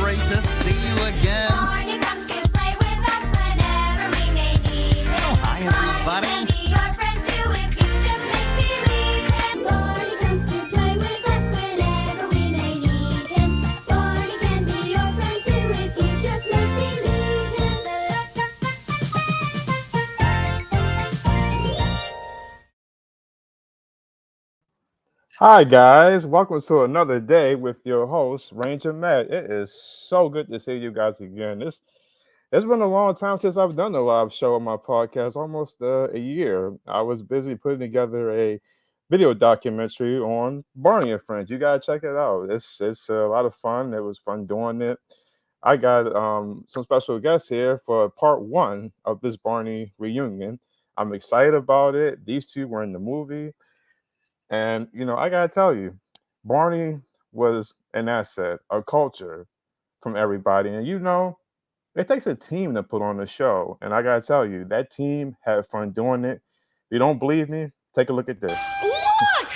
great to see you again. Barney comes to play with us whenever we may need him. Oh, hi, everybody. Barney can be your friend too if you just make believe him. Barney comes to play with us whenever we may need him. Barney can be your friend too if you just make believe him. Hi guys, welcome to another day with your host Ranger Matt. It is so good to see you guys again. It's been a long time since I've done a live show on my podcast, almost a year. I was busy putting together a video documentary on Barney and Friends. You gotta check it out. It's a lot of fun. It was fun doing it. I got some special guests here for part one of this Barney reunion. I'm excited about it. These two were in the movie. And I gotta tell you, Barney was an asset, a culture from everybody. And it takes a team to put on a show. And I gotta tell you, that team had fun doing it. If you don't believe me, take a look at this. Look!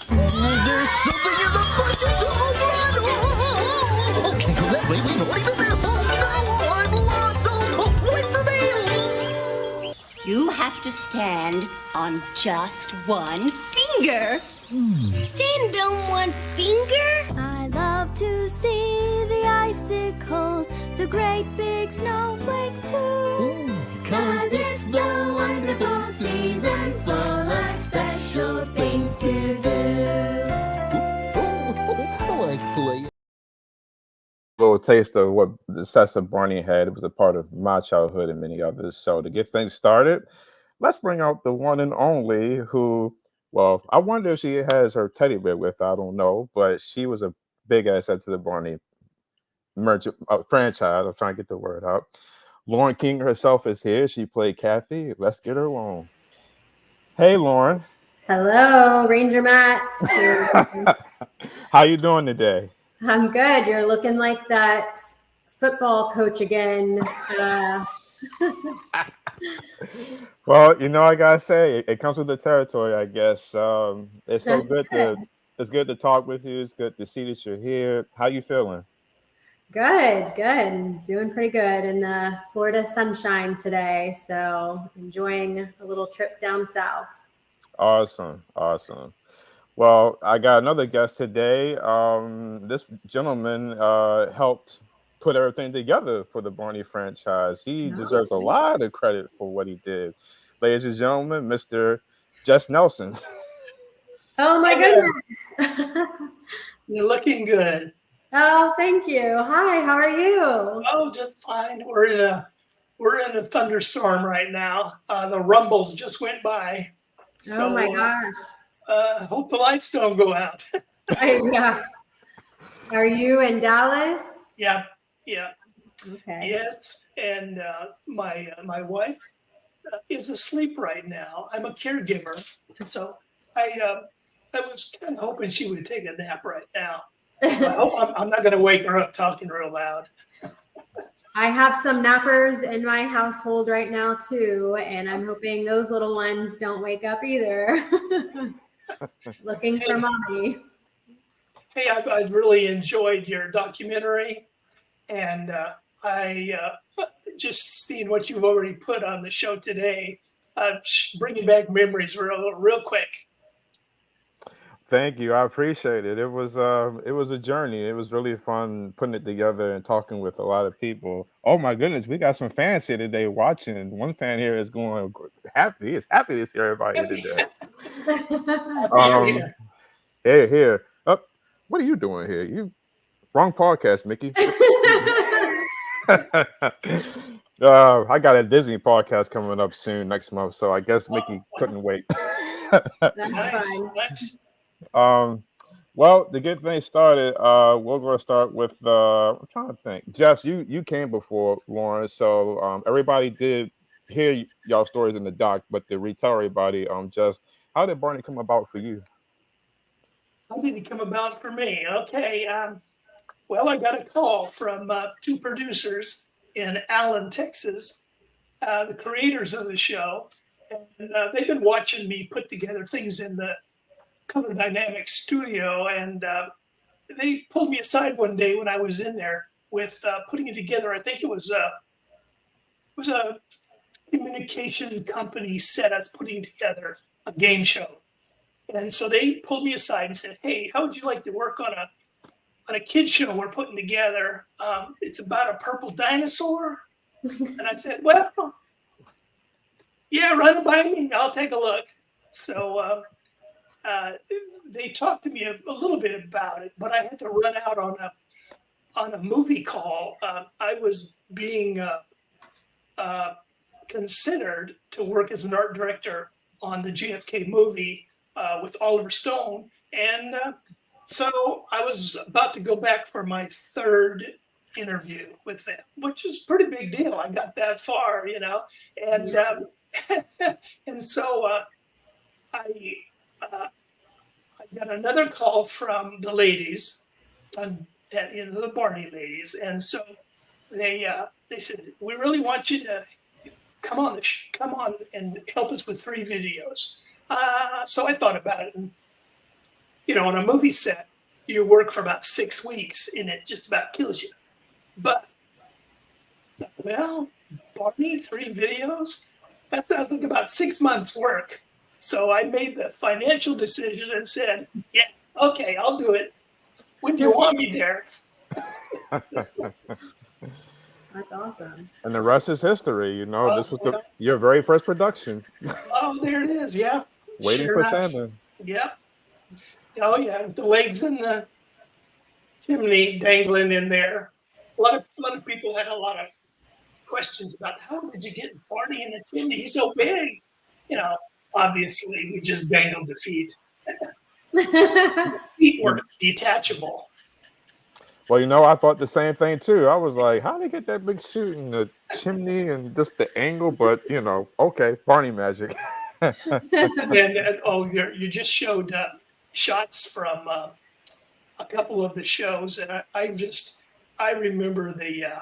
There's something in the bushes. Oh, run! Okay, go that way. We've already been there. Oh, no, I'm lost. Oh, wait for me. You have to stand on just one finger. Stand on one finger? I love to see the icicles, the great big snowflakes too. 'Cause it's the wonderful season full of special things to do. A little taste of what the success of Barney had. It was a part of my childhood and many others. So to get things started, let's bring out the one and only who, well, I wonder if she has her teddy bear with her. I don't know, but she was a big asset to the Barney franchise. I'm trying to get the word out. Lauren King herself is here. She played Kathy. Let's get her on. Hey, Lauren. Hello, Ranger Matt. How you doing today? I'm good. You're looking like that football coach again. Well, I gotta say, it comes with the territory, I guess. It's so good it's good to talk with you. It's good to see that you're here. How you feeling? Good. Doing pretty good in the Florida sunshine today. So enjoying a little trip down south. Awesome. Well, I got another guest today. This gentleman helped put everything together for the Barney franchise. He deserves a lot of credit for what he did. Ladies and gentlemen, Mr. Jess Nelson. Oh my goodness. You're looking good. Oh, thank you. Hi, how are you? Oh, just fine. We're in a thunderstorm right now. The rumbles just went by. So, oh my gosh. Hope the lights don't go out. Yeah. Are you in Dallas? Yeah. Okay. Yes, and my wife is asleep right now. I'm a caregiver, so I was kind of hoping she would take a nap right now. I hope I'm not going to wake her up talking real loud. I have some nappers in my household right now too, and I'm hoping those little ones don't wake up either. Looking for mommy. Hey, I've really enjoyed your documentary, and I just seen what you've already put on the show today. Bringing back memories real quick. Thank you. I appreciate it. It was a journey. It was really fun putting it together and talking with a lot of people. Oh my goodness, we got some fans here today watching. One fan here is going happy. He's happy to see everybody here today. Here. Oh, what are you doing here? You wrong podcast, Mickey. I got a Disney podcast coming up soon next month, so I guess Mickey couldn't wait. That's fine. Nice. Well, to get things started, we're going to start with I'm trying to think. Jess, you came before Lauren, so everybody did hear y'all stories in the doc, but to retell everybody, Jess, how did Barney come about for you? How did it come about for me? Okay. Well, I got a call from two producers in Allen, Texas, the creators of the show, and they've been watching me put together things in the Color Dynamics studio, and they pulled me aside one day when I was in there with putting it together. I think it was a communication company set us putting together a game show. And so they pulled me aside and said, "Hey, how would you like to work on a kid show we're putting together? It's about a purple dinosaur." And I said, "Well, yeah, run it by me. I'll take a look." So they talked to me a little bit about it, but I had to run out on a movie call. I was being considered to work as an art director on the JFK movie with Oliver Stone, and so I was about to go back for my third interview with them, which is a pretty big deal. I got that far, and and so I got another call from the ladies, the Barney ladies, and so they said, "We really want you to come on and help us with 3 videos." So I thought about it, and on a movie set, you work for about 6 weeks, and it just about kills you. But Barney, 3 videos? That's I think about 6 months' work. So I made the financial decision and said, "Yeah, okay, I'll do it. When do you want me there?" That's awesome. And the rest is history. This was your very first production. Oh, there it is. Yeah. Waiting for Santa. Yeah. Oh, yeah. The legs in the chimney dangling in there. A lot of people had a lot of questions about how did you get Barney in the chimney? He's so big. Obviously, we just dangled the feet. Feet were detachable. Well, I thought the same thing too. I was like, how did they get that big suit in the chimney and just the angle? But okay, Barney magic. And you just showed shots from a couple of the shows, and I remember the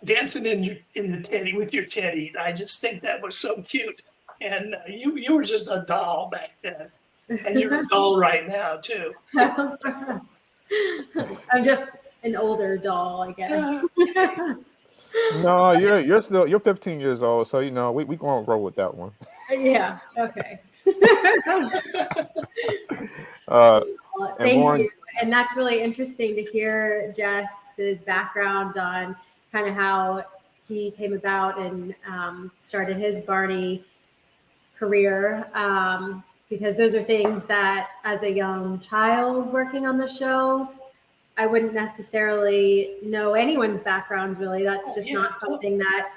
dancing in the teddy with your teddy. I just think that was so cute, and you were just a doll back then, and you're a doll right now too. I'm just an older doll, I guess. No, you're 15 years old, so we gonna roll with that one. Yeah. Okay. Thank you. And that's really interesting to hear Jess's background on kind of how he came about and started his Barney career. Because those are things that, as a young child working on the show, I wouldn't necessarily know anyone's background. Really, that's just not something that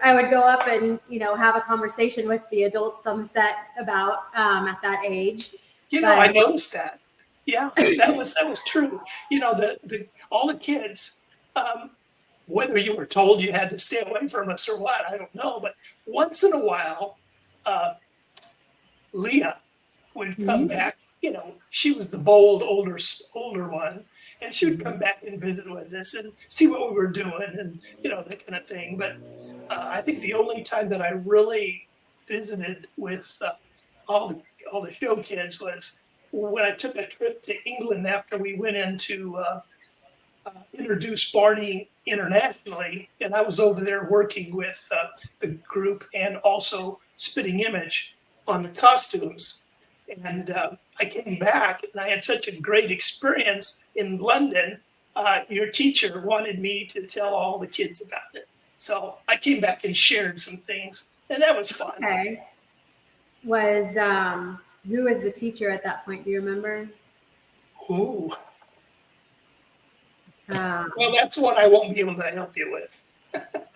I would go up and have a conversation with the adults on the set about at that age. I noticed that. Yeah, that was true. All the kids, whether you were told you had to stay away from us or what, I don't know. But once in a while, Leah would come back. She was the bold, older one, and she would come back and visit with us and see what we were doing and that kind of thing. But I think the only time that I really visited with all the show kids was when I took a trip to England after we went in to introduce Barney internationally, and I was over there working with the group and also Spitting Image on the costumes. And I came back and I had such a great experience in London. Your teacher wanted me to tell all the kids about it. So I came back and shared some things, and that was fun. Okay. Who was the teacher at that point? Do you remember? Ooh. Well, that's one I won't be able to help you with.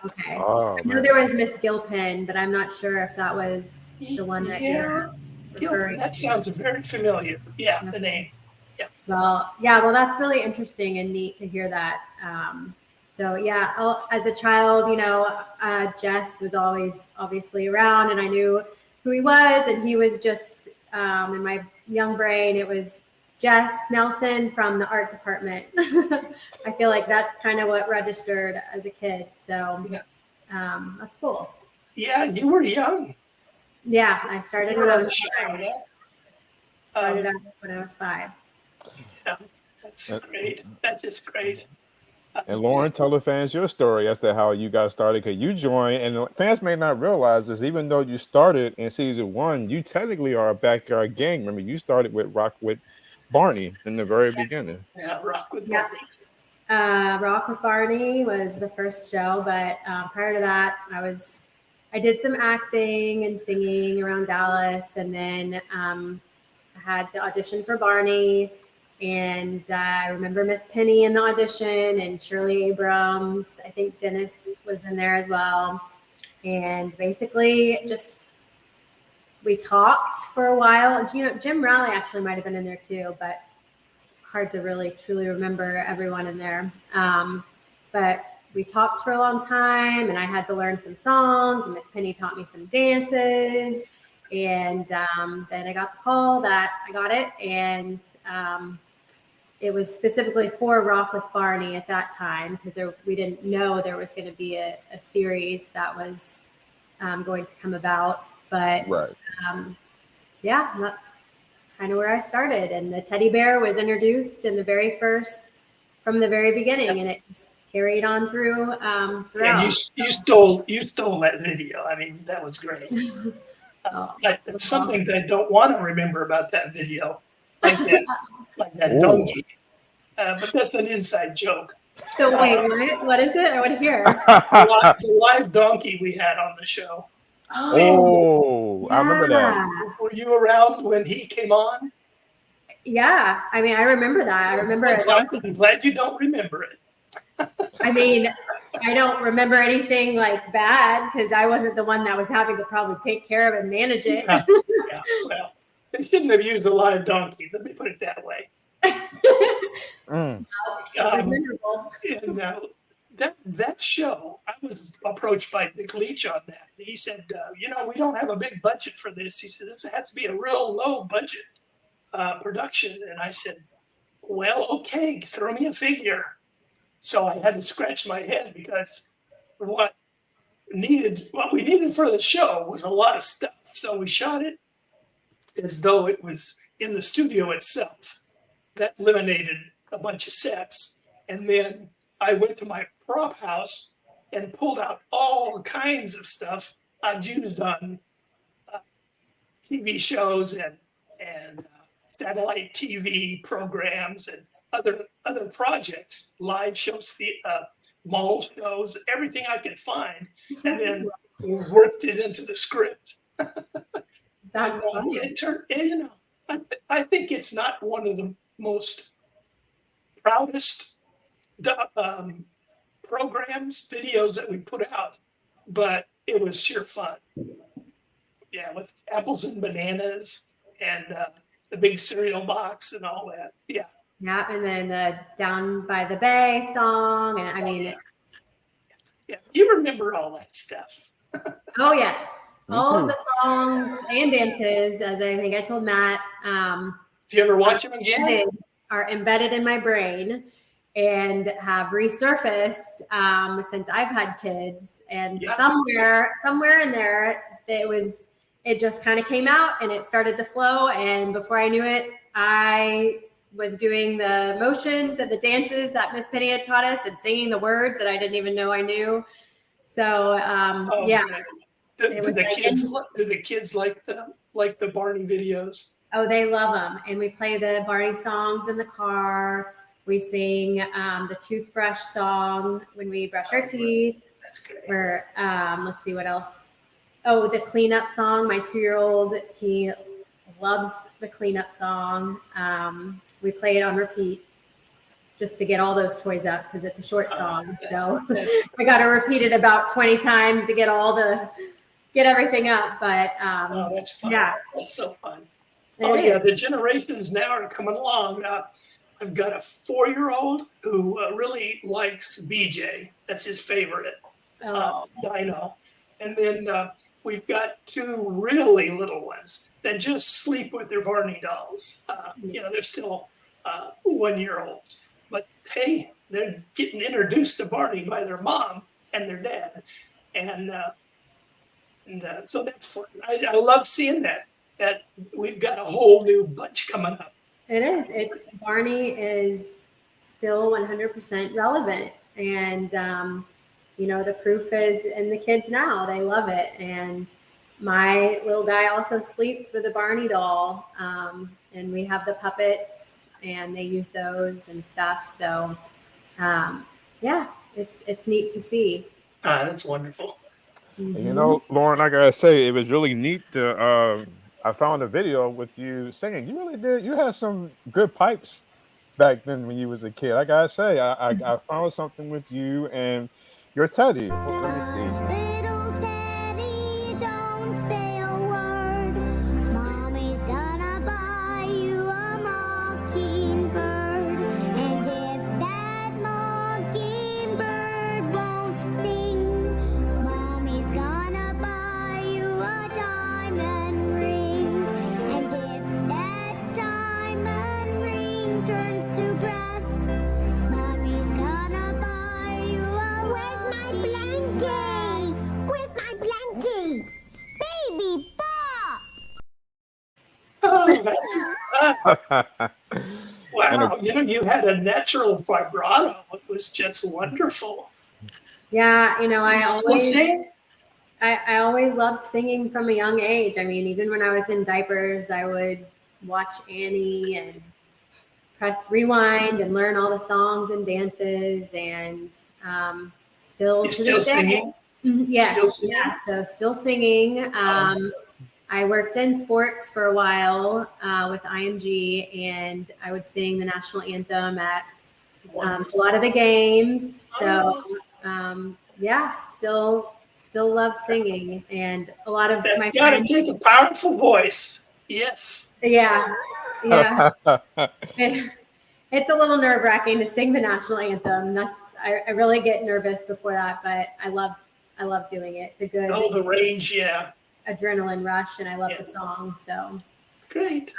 Okay. Oh, I know there was Miss Gilpin, but I'm not sure if that was the one that you're referring That sounds very familiar. Yeah, the name. Yeah. Well, that's really interesting and neat to hear that. As a child, Jess was always obviously around, and I knew who he was, and he was just in my young brain. It was Jess Nelson from the art department. I feel like that's kind of what registered as a kid. So that's cool. Yeah, you were young. Yeah, I started when I was 5. Started out when I was 5. Yeah, that's great. That's just great. And Lauren, tell the fans your story as to how you got started, because you joined, and the fans may not realize this, even though you started in season 1, you technically are a backyard gang member. You started with Rock with Barney in the very beginning. Yeah, Rock with Yeah. Barney. Rock with Barney was the first show, but prior to that, I did some acting and singing around Dallas, and then I had the audition for Barney, and I remember Miss Penny in the audition, and Shirley Abrams. I think Dennis was in there as well, and basically just we talked for a while. You know, Jim Raleigh actually might have been in there too, but hard to really truly remember everyone in there. But we talked for a long time, and I had to learn some songs, and Miss Penny taught me some dances. And then I got the call that I got it, and it was specifically for Rock with Barney at that time, because we didn't know there was going to be a series that was going to come about. But Right. Yeah, that's kind of where I started. And the teddy bear was introduced in the very first, from the very beginning, and it just carried on through throughout. And you stole that video. I mean, that was great. But some things I don't want to remember about that video, like that Ooh. donkey. But that's an inside joke. So wait, what is it? I want to hear. The live donkey we had on the show. Oh, I remember that. Were you around when he came on? Yeah, I mean, I remember that. I remember it. I'm glad you don't remember it. I mean, I don't remember anything like bad, because I wasn't the one that was having to probably take care of and manage it. Yeah, well, they shouldn't have used a live donkey. Let me put it that way. Mm. It was memorable. And that show, I was approached by Dick Leach on that. He said, we don't have a big budget for this. He said, this has to be a real low budget production. And I said, well, okay, throw me a figure. So I had to scratch my head, because what we needed for the show was a lot of stuff. So we shot it as though it was in the studio itself. That eliminated a bunch of sets. And then I went to my prop house and pulled out all kinds of stuff I'd used on TV shows and satellite TV programs and other projects, live shows, mall shows, everything I could find, and then worked it into the script. That's funny. I think it's not one of the most proudest programs, videos that we put out, but it was sheer fun. Yeah, with apples and bananas and the big cereal box and all that. Yeah. Yeah, and then the Down by the Bay song, and I mean, yeah, you remember all that stuff. Oh yes, Me all too. of the songs and dances, as I think I told Matt. Do you ever watch them again? Are embedded in my brain and have resurfaced since I've had kids. And somewhere in there, it just kind of came out and it started to flow. And before I knew it, I was doing the motions and the dances that Miss Penny had taught us and singing the words that I didn't even know I knew. So yeah. Do the kids like the Barney videos? Oh, they love them. And we play the Barney songs in the car. We sing the toothbrush song when we brush our teeth. That's great. Or let's see what else. Oh, the cleanup song. My 2-year-old, he loves the cleanup song. We play it on repeat just to get all those toys up, because it's a short song. So I got to repeat it about 20 times to get everything up. But that's fun. Yeah, that's so fun. It Yeah, is. the generations now are coming along. I've got a 4-year-old who really likes BJ. That's his favorite dino. And then we've got 2 really little ones that just sleep with their Barney dolls. They're still 1-year-olds. But hey, they're getting introduced to Barney by their mom and their dad. And so that's fun. I love seeing that we've got a whole new bunch coming up. It is. Barney is still 100% relevant. And, the proof is in the kids now. They love it. And my little guy also sleeps with a Barney doll. And we have the puppets and they use those and stuff. So, it's neat to see. That's wonderful. And Lauren, I gotta say, it was really neat to. I found a video with you singing. You really did. You had some good pipes back then when you was a kid. I gotta say, I found something with you and your Teddy. Let me see. Little Teddy, don't say a word. Mommy's gonna buy you a mockingbird. And if that mockingbird won't sing, Mommy's gonna buy you a diamond ring. And if that diamond ring turns to brass, Mommy's gonna buy you a where's my blankie? Where's my blankie? Baby Bob! Oh, that's, wow. You had a natural vibrato. It was just wonderful. Yeah. You still sing? I always loved singing from a young age. I mean, even when I was in diapers, I would watch Annie and press rewind and learn all the songs and dances. And still You to still this day. singing? Yes. Still singing? Yeah. So still singing. I worked in sports for a while with IMG, and I would sing the national anthem at a lot of the games. So still love singing, and a lot of That's my got to friends. take a powerful voice. Yes. Yeah. It's a little nerve-wracking to sing the national anthem. I really get nervous before that, but I love doing it. It's a good The range, yeah. adrenaline rush, and I love the song. So Great.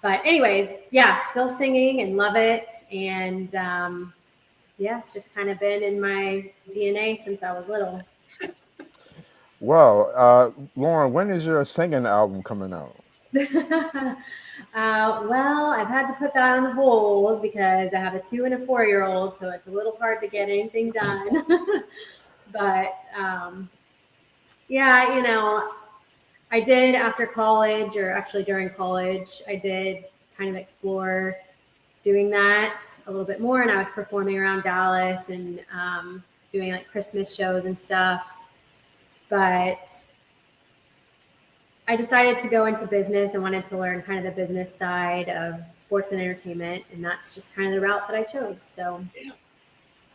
but anyways, still singing and love it. And it's just kind of been in my DNA since I was little. Well, Lauren, when is your singing album coming out? Well, I've had to put that on hold because I have a 2 and a 4-year-old, so it's a little hard to get anything done. But I did after college, or actually during college, I did kind of explore doing that a little bit more. And I was performing around Dallas and doing like Christmas shows and stuff. But I decided to go into business and wanted to learn kind of the business side of sports and entertainment. And that's just kind of the route that I chose. So,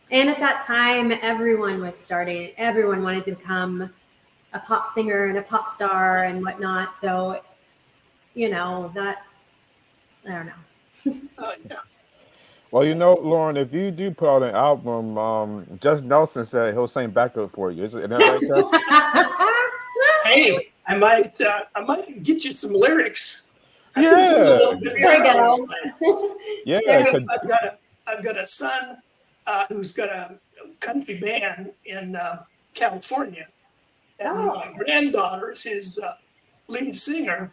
and at that time, everyone was starting, everyone wanted to become a pop singer and a pop star and whatnot. So, that, I don't know. Well, Lauren, if you do put out an album, Jess Nelson said he'll sing backup for you. Isn't that right, Jess? Hey, I might get you some lyrics. Yeah. There we go. Yeah. I've got a son who's got a country band in California, and my granddaughter is his lead singer,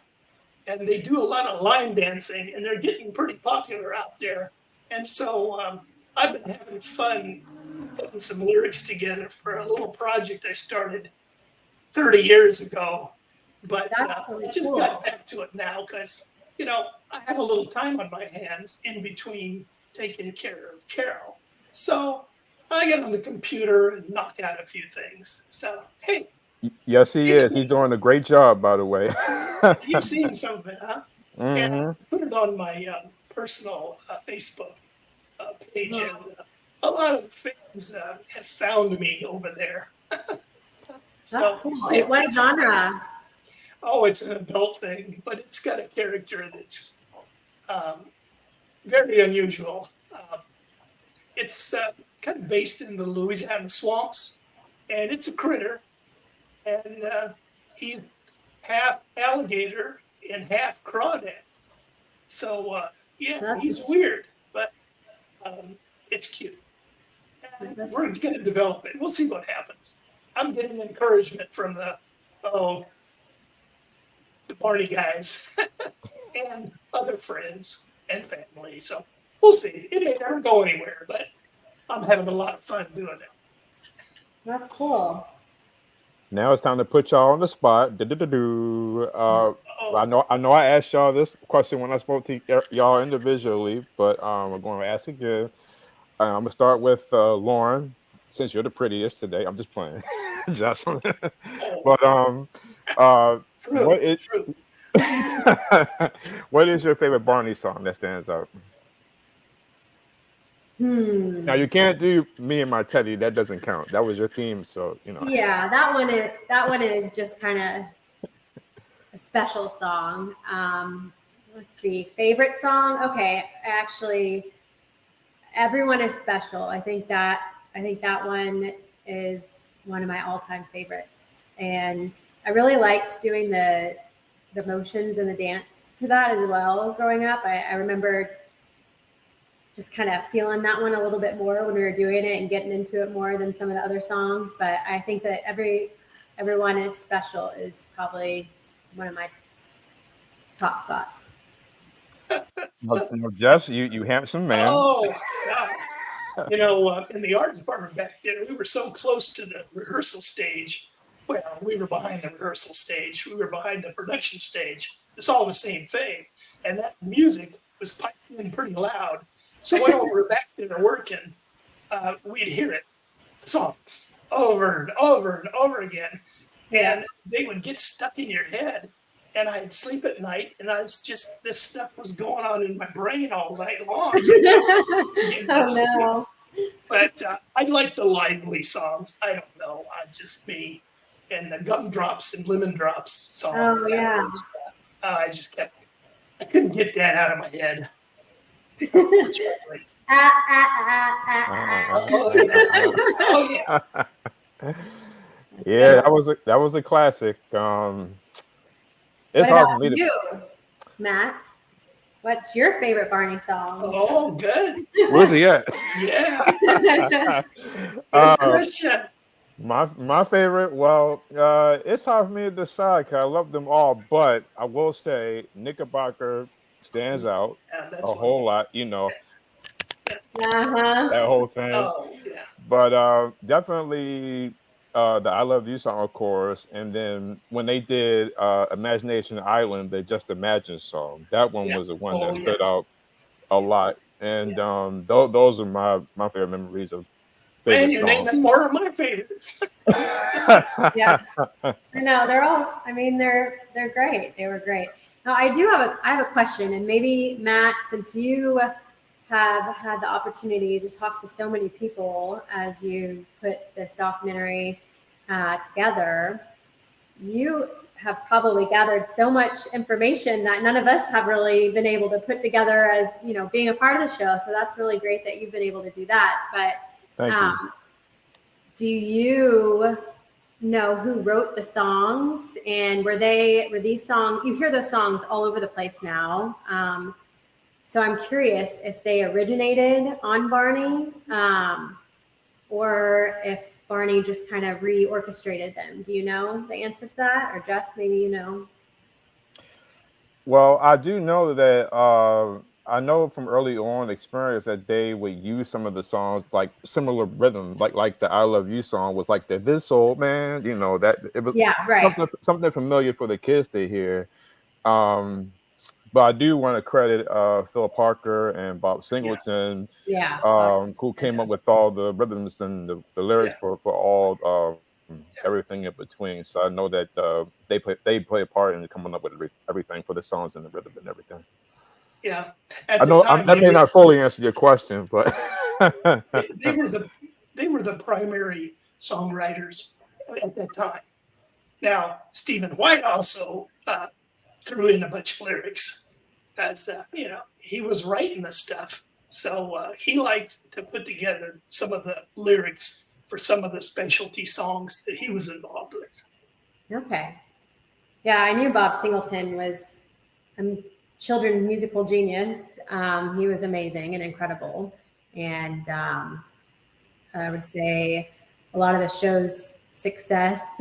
and they do a lot of line dancing, and they're getting pretty popular out there. And so I've been having fun putting some lyrics together for a little project I started 30 years ago. But really I just cool. got back to it now because, I have a little time on my hands in between taking care of Carol. So I get on the computer and knock out a few things. So, hey. Yes, he is. He's doing a great job, by the way. You've seen some of it, huh? Mm-hmm. And I put it on my personal Facebook page, and a lot of fans have found me over there. That's cool. What genre? Oh, it's an adult thing, but it's got a character that's very unusual. It's kind of based in the Louisiana swamps, and it's a critter, and he's half alligator and half crawdad. So, he's weird, but it's cute. And we're going to develop it. We'll see what happens. I'm getting encouragement from the Barney guys and other friends and family. So we'll see. It may never go anywhere, but I'm having a lot of fun doing it. That's cool. Now it's time to put y'all on the spot. Do-do-do-do. Oh, I know I asked y'all this question when I spoke to y'all individually, but I'm going to ask again. I'm gonna start with Lauren, since you're the prettiest today. I'm just playing, Jocelyn. But true, what is true. what is your favorite Barney song that stands out? Now you can't do "Me and My Teddy." That doesn't count. That was your theme, so you know. Yeah, that one is just kind of a special song. Let's see, favorite song. Okay, actually, Everyone is Special. I think that one is one of my all-time favorites, and I really liked doing the motions and the dance to that as well. Growing up, I remember just kind of feeling that one a little bit more when we were doing it and getting into it more than some of the other songs. But I think that Everyone is Special is probably one of my top spots. Jess, you handsome man. Oh, God. You know, in the art department back then, we were so close to the rehearsal stage. Well, we were behind the rehearsal stage. We were behind the production stage. It's all the same thing. And that music was piped in pretty loud. So while we were back there working, we'd hear it, songs, over and over and over again. And they would get stuck in your head. And I'd sleep at night, and this stuff was going on in my brain all night long. Oh, no. But I like the lively songs. I don't know. Just me. And the Gumdrops and Lemon Drops song. Oh, yeah. I couldn't get that out of my head. Oh, yeah. Yeah, that was a classic. It's hard for me you, Matt? What's your favorite Barney song? Oh, good. Where's he at? Yeah. Question. My favorite. Well, it's hard for me to decide because I love them all, but I will say Knickerbocker stands out a whole lot. You know, that whole thing. Oh, yeah. But definitely the "I Love You" song, of course, and then when they did "Imagination Island," the "Just Imagine" song, that one was the one that stood out a lot. And those are my favorite memories of favorite Man, you're naming more of my favorites. Yeah, I know they're all. I mean, they're great. They were great. Now, I have a question, and maybe Matt, since you have had the opportunity to talk to so many people as you put this documentary together, you have probably gathered so much information that none of us have really been able to put together as, you know, being a part of the show. So that's really great that you've been able to do that. But Thank you. do you know who wrote the songs, and were these songs, you hear those songs all over the place now. So I'm curious if they originated on Barney, or if Barney just kind of reorchestrated them. Do you know the answer to that? Or Jess, maybe you know? Well, I do know that I know from early on experience that they would use some of the songs like similar rhythm, like the "I Love You" song was like the "This Old Man," you know, that it was something familiar for the kids to hear. But I do want to credit Phil Parker and Bob Singleton, who came up with all the rhythms and the lyrics for all everything in between. So I know that they play a part in coming up with everything for the songs and the rhythm and everything. Yeah, I know that may not fully answer your question, but they were the primary songwriters at that time. Now, Stephen White also threw in a bunch of lyrics, as you know, he was writing the stuff, so he liked to put together some of the lyrics for some of the specialty songs that he was involved with. Okay, yeah, I knew Bob Singleton was a children's musical genius. He was amazing and incredible, and I would say a lot of the show's success,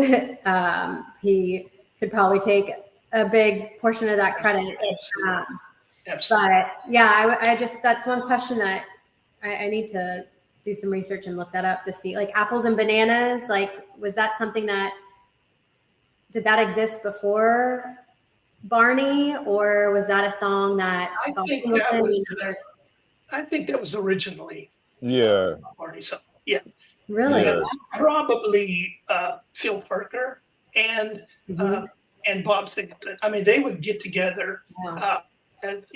he could probably take a big portion of that credit. Absolutely. But yeah, I just, that's one question that I need to do some research and look that up to see, like Apples and Bananas. Like, was that something did that exist before Barney, or was that a song that Bob Singleton and others? I think that was originally Yeah. Barney song. Yeah. Really? Yeah. It was probably Phil Parker and Bob Singleton. I mean, they would get together as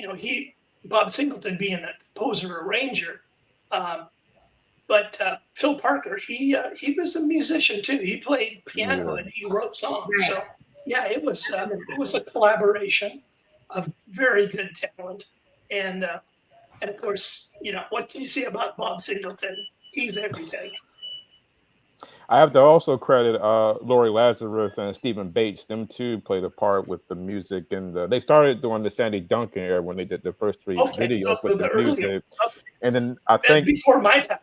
Bob Singleton being a composer arranger, but Phil Parker he was a musician too. He played piano and he wrote songs. Right. So yeah, it was a collaboration of very good talent, and of course, what can you say about Bob Singleton? He's everything. I have to also credit Lori Lazarus and Stephen Bates. Them two played a part with the music, and they started during the Sandy Duncan era when they did the first three videos with the music. And then I think before my time.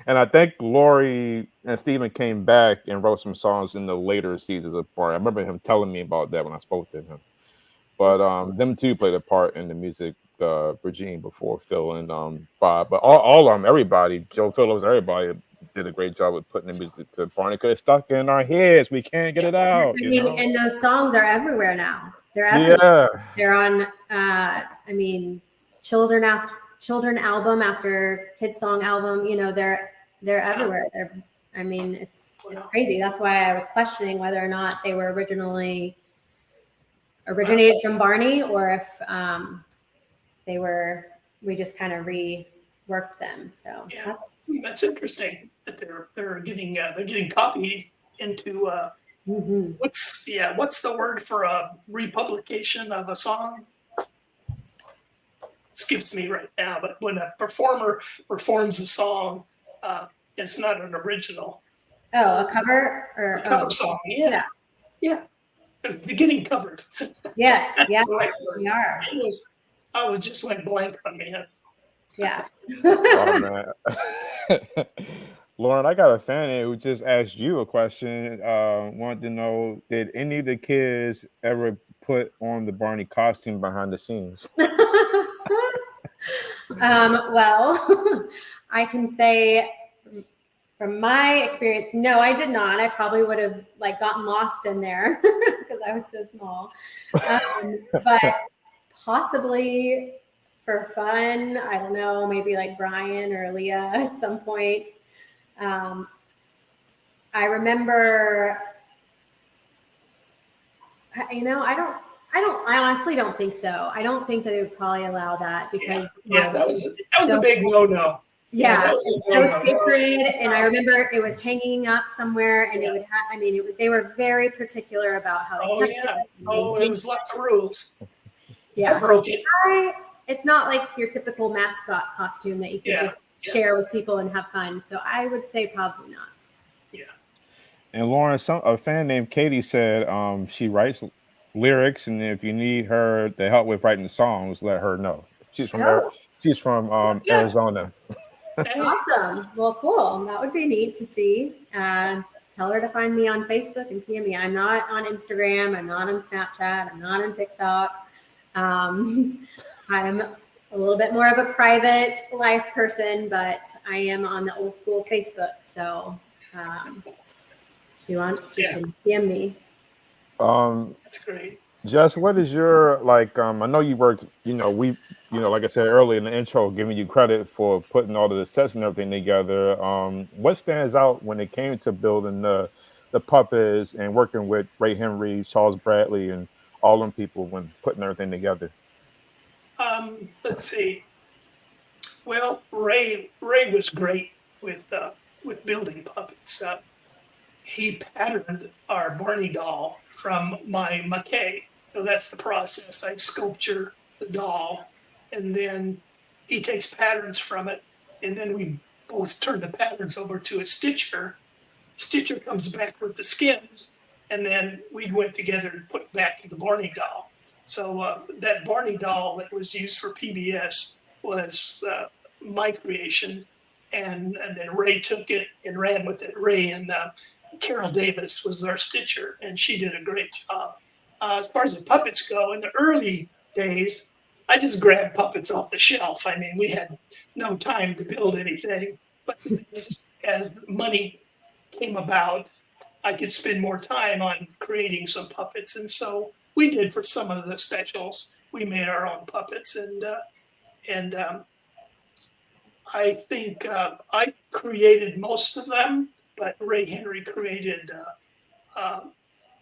and I think Lori and Stephen came back and wrote some songs in the later seasons of Barney. I remember him telling me about that when I spoke to him. But them two played a part in the music regime before Phil and Bob. But all of them, everybody, Joe Phillips, everybody did a great job with putting the music to Barney because it's stuck in our heads. We can't get it out. I mean, and those songs are everywhere now. They're everywhere. Yeah. They're on. I mean, children album after kid song album. They're everywhere. I mean, it's crazy. That's why I was questioning whether or not they were originated from Barney, or if we just kind of reworked them. So that's interesting that they're getting copied into what's the word for a republication of a song? Skips me right now, but when a performer performs a song, it's not an original. Oh, a cover or a cover song? Yeah. They're getting covered. Yes, we are. I just went blank on me. Yeah. Oh, man. Lauren, I got a fan who just asked you a question. Wanted to know, did any of the kids ever put on the Barney costume behind the scenes? Well, I can say from my experience, no, I did not. I probably would have gotten lost in there because I was so small. But possibly for fun, I don't know, maybe Brian or Leah at some point. I remember, I honestly don't think so. I don't think that they would probably allow that because that was a big no-no. Yeah, so sacred, and I remember it was hanging up somewhere, and it would have. They were very particular about how they kept it. It was lots of rules. Yeah, I broke it. It's not like your typical mascot costume that you can just share with people and have fun. So I would say probably not. Yeah. And Lauren, a fan named Katie said she writes lyrics, and if you need her to help with writing songs, let her know. She's from Arizona. Awesome. Well, cool. That would be neat to see. Tell her to find me on Facebook and PM me. I'm not on Instagram. I'm not on Snapchat. I'm not on TikTok. I'm a little bit more of a private life person, but I am on the old school Facebook. So she can PM me. That's great. Jess, what is your I know you worked, like I said earlier in the intro, giving you credit for putting all of the sets and everything together. What stands out when it came to building the puppets and working with Ray Henry, Charles Bradley, and all them people when putting everything together? Let's see. Well, Ray was great with building puppets. He patterned our Barney doll from my maquette. So that's the process. I sculpture the doll, and then he takes patterns from it, and then we both turn the patterns over to a stitcher. Stitcher comes back with the skins, and then we went together and put it back to the Barney doll. So that Barney doll that was used for PBS was my creation, and then Ray took it and ran with it. Ray and Carol Davis was our stitcher, and she did a great job. As far as the puppets go, in the early days, I just grabbed puppets off the shelf. I mean, we had no time to build anything, but as money came about, I could spend more time on creating some puppets. And so we did for some of the specials. We made our own puppets, and I think I created most of them, but Ray Henry created a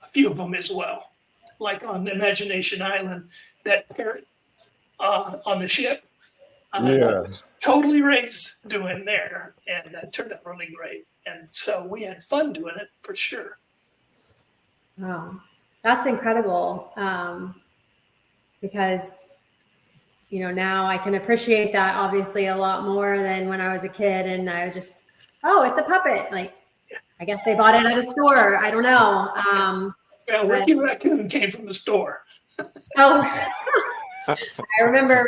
few of them as well. Like on Imagination Island, that parrot on the ship, that was totally Ray's doing there, and it turned out really great. And so we had fun doing it for sure. Wow, that's incredible. Because, you know, now I can appreciate that obviously a lot more than when I was a kid, and I just, oh, it's a puppet. Like, I guess they bought it at a store. I don't know. Well, Ricky Raccoon came from the store. Oh, I remember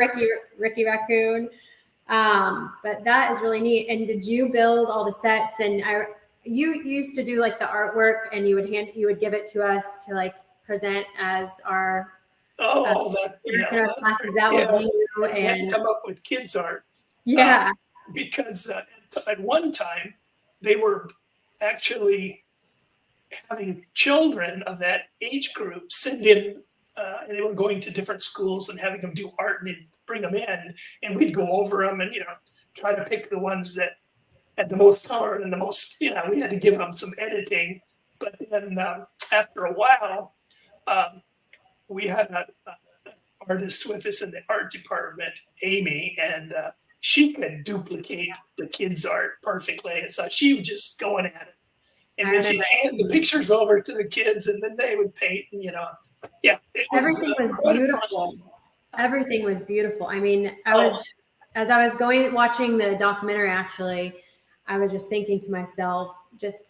Ricky Raccoon. But that is really neat. And did you build all the sets? And you used to do like the artwork, and you would give it to us to like present as our classes. That was you, and come up with kids art. Yeah, because at one time they were actually having children of that age group send in, and they were going to different schools and having them do art, and they'd bring them in, and we'd go over them and, you know, try to pick the ones that had the most color and the most, you know, we had to give them some editing. But then after a while, we had an artist with us in the art department, Amy, and she could duplicate the kids' art perfectly. And so she was just going at it. And then she'd hand the pictures over to the kids, and then they would paint, and, you know, everything was beautiful. Everything was beautiful. I mean, as I was watching the documentary, actually, I was just thinking to myself, just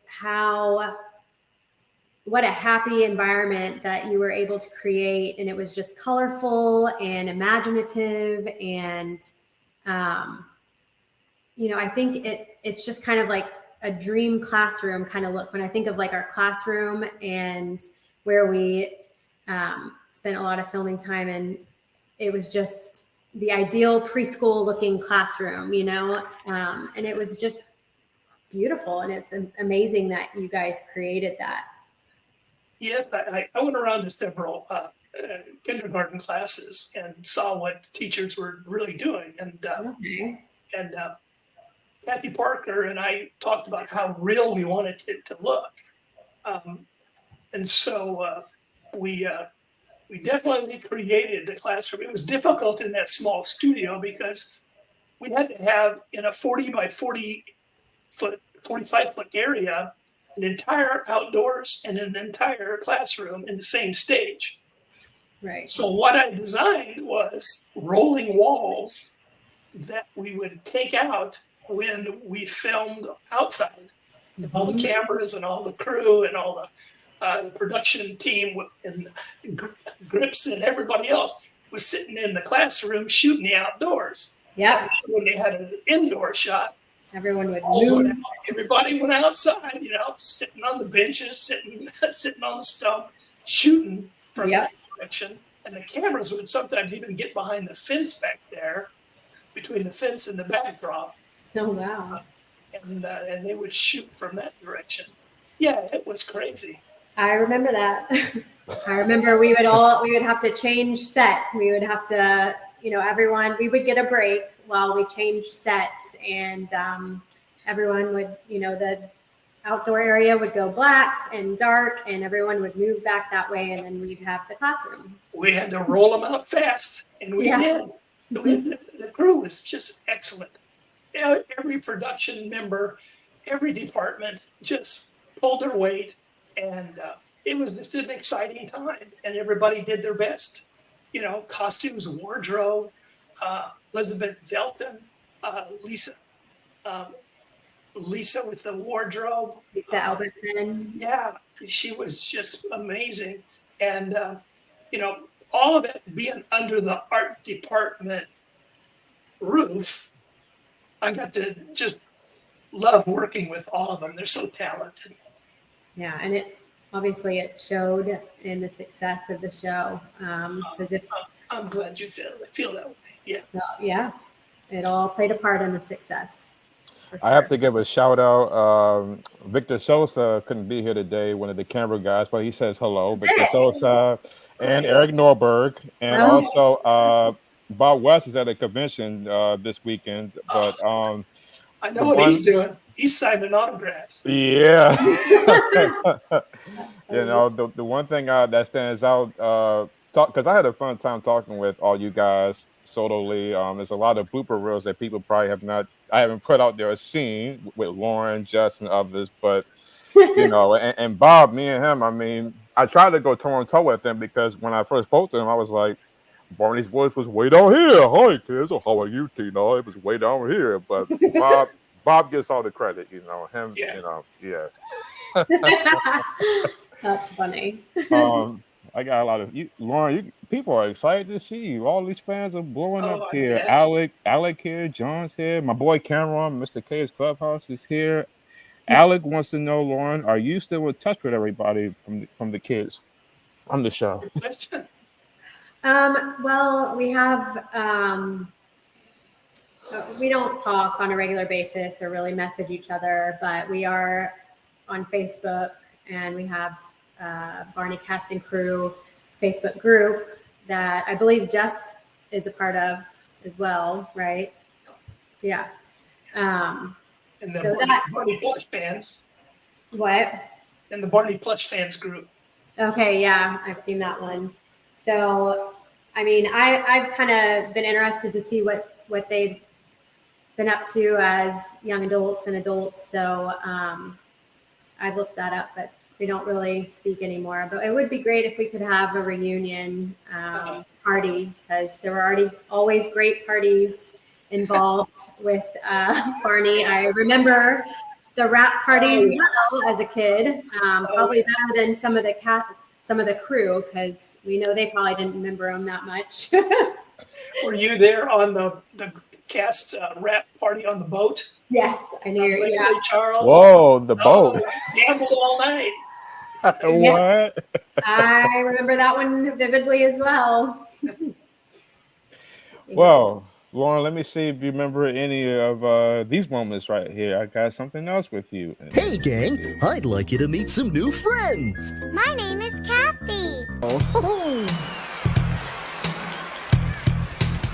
what a happy environment that you were able to create. And it was just colorful and imaginative. And, you know, I think it's just kind of like a dream classroom kind of look. When I think of like our classroom and where we spent a lot of filming time, and it was just the ideal preschool looking classroom, you know, and it was just beautiful. And it's amazing that you guys created that. Yes, I went around to several kindergarten classes and saw what teachers were really doing. And Kathy Parker and I talked about how real we wanted it to look. And so we definitely created the classroom. It was difficult in that small studio because we had to have, in a 40 by 40 foot, 45 foot area, an entire outdoors and an entire classroom in the same stage. Right. So what I designed was rolling walls that we would take out when we filmed outside. All the cameras and all the crew and all the production team and Grips and everybody else was sitting in the classroom shooting the outdoors. Yeah. When they had an indoor shot, everyone would move. Everybody went outside, you know, sitting on the benches, sitting on the stump, shooting from that direction. And the cameras would sometimes even get behind the fence back there, between the fence and the backdrop. Oh, wow. And they would shoot from that direction. Yeah, it was crazy. I remember that. I remember we would have to change set. We would have to, you know, we would get a break while we changed sets, and everyone would, you know, the outdoor area would go black and dark, and everyone would move back that way, and then we'd have the classroom. We had to roll them out fast, and we did. The crew was just excellent. Every production member, every department just pulled their weight, and it was just an exciting time, and everybody did their best. You know, costumes, wardrobe, Elizabeth Delton, Lisa with the wardrobe. Lisa Albertson. Yeah, she was just amazing. And, you know, all of that being under the art department roof, I got to just love working with all of them. They're so talented. Yeah, and it showed in the success of the show. Because I'm glad you feel that way. Yeah. Well, yeah, it all played a part in the success. For I have sure. to give a shout out. Victor Sosa couldn't be here today, one of the camera guys, but he says hello. Victor Vic. Sosa and Eric Norberg, and Oh, also Bob West is at a convention this weekend. Oh, But I know the what he's one, doing. He's signing autographs. yeah, that's you funny. know, the one thing that stands out, talk because I had a fun time talking with all you guys solely. There's a lot of blooper reels that people probably have not. I haven't put out there or seen with Lauren, Jess, and others, but you know, and Bob, me and him. I mean, I tried to go toe on toe with him because when I first spoke to him, I was like, Barney's voice was way down here. Hi, kids. Oh, how are you, Tina? It was way down here. But Bob gets all the credit. You know, him. Yeah. You know, yeah. That's funny. I got a lot of you, Lauren. People are excited to see you. All these fans are blowing up Oh, I here. bet. Alec here. John's here. My boy Cameron, Mr. K's Clubhouse is here. Alec wants to know, Lauren, are you still in touch with everybody from the kids on the show? Good question. Well, we don't talk on a regular basis or really message each other, but we are on Facebook, and we have Barney Cast and Crew Facebook group that I believe Jess is a part of as well, right? Yeah. And the So Barney Plush fans. What? And the Barney Plush fans group. Okay, yeah, I've seen that one. So, I mean, I've kind of been interested to see what they've been up to as young adults and adults. So I've looked that up, but we don't really speak anymore. But it would be great if we could have a reunion party, because there were always great parties involved with Barney. I remember the rap parties well as a kid, probably better than some of the crew, because we know they probably didn't remember them that much. Were you there on the cast rap party on the boat? Yes, I knew. Lady Yeah. Ray Charles. Whoa, the boat. Gambled all night. What? I remember that one vividly as well. Well, Lauren, let me see if you remember any of these moments right here. I got something else with you. Hey, gang, I'd like you to meet some new friends. My name is Kathy. Oh,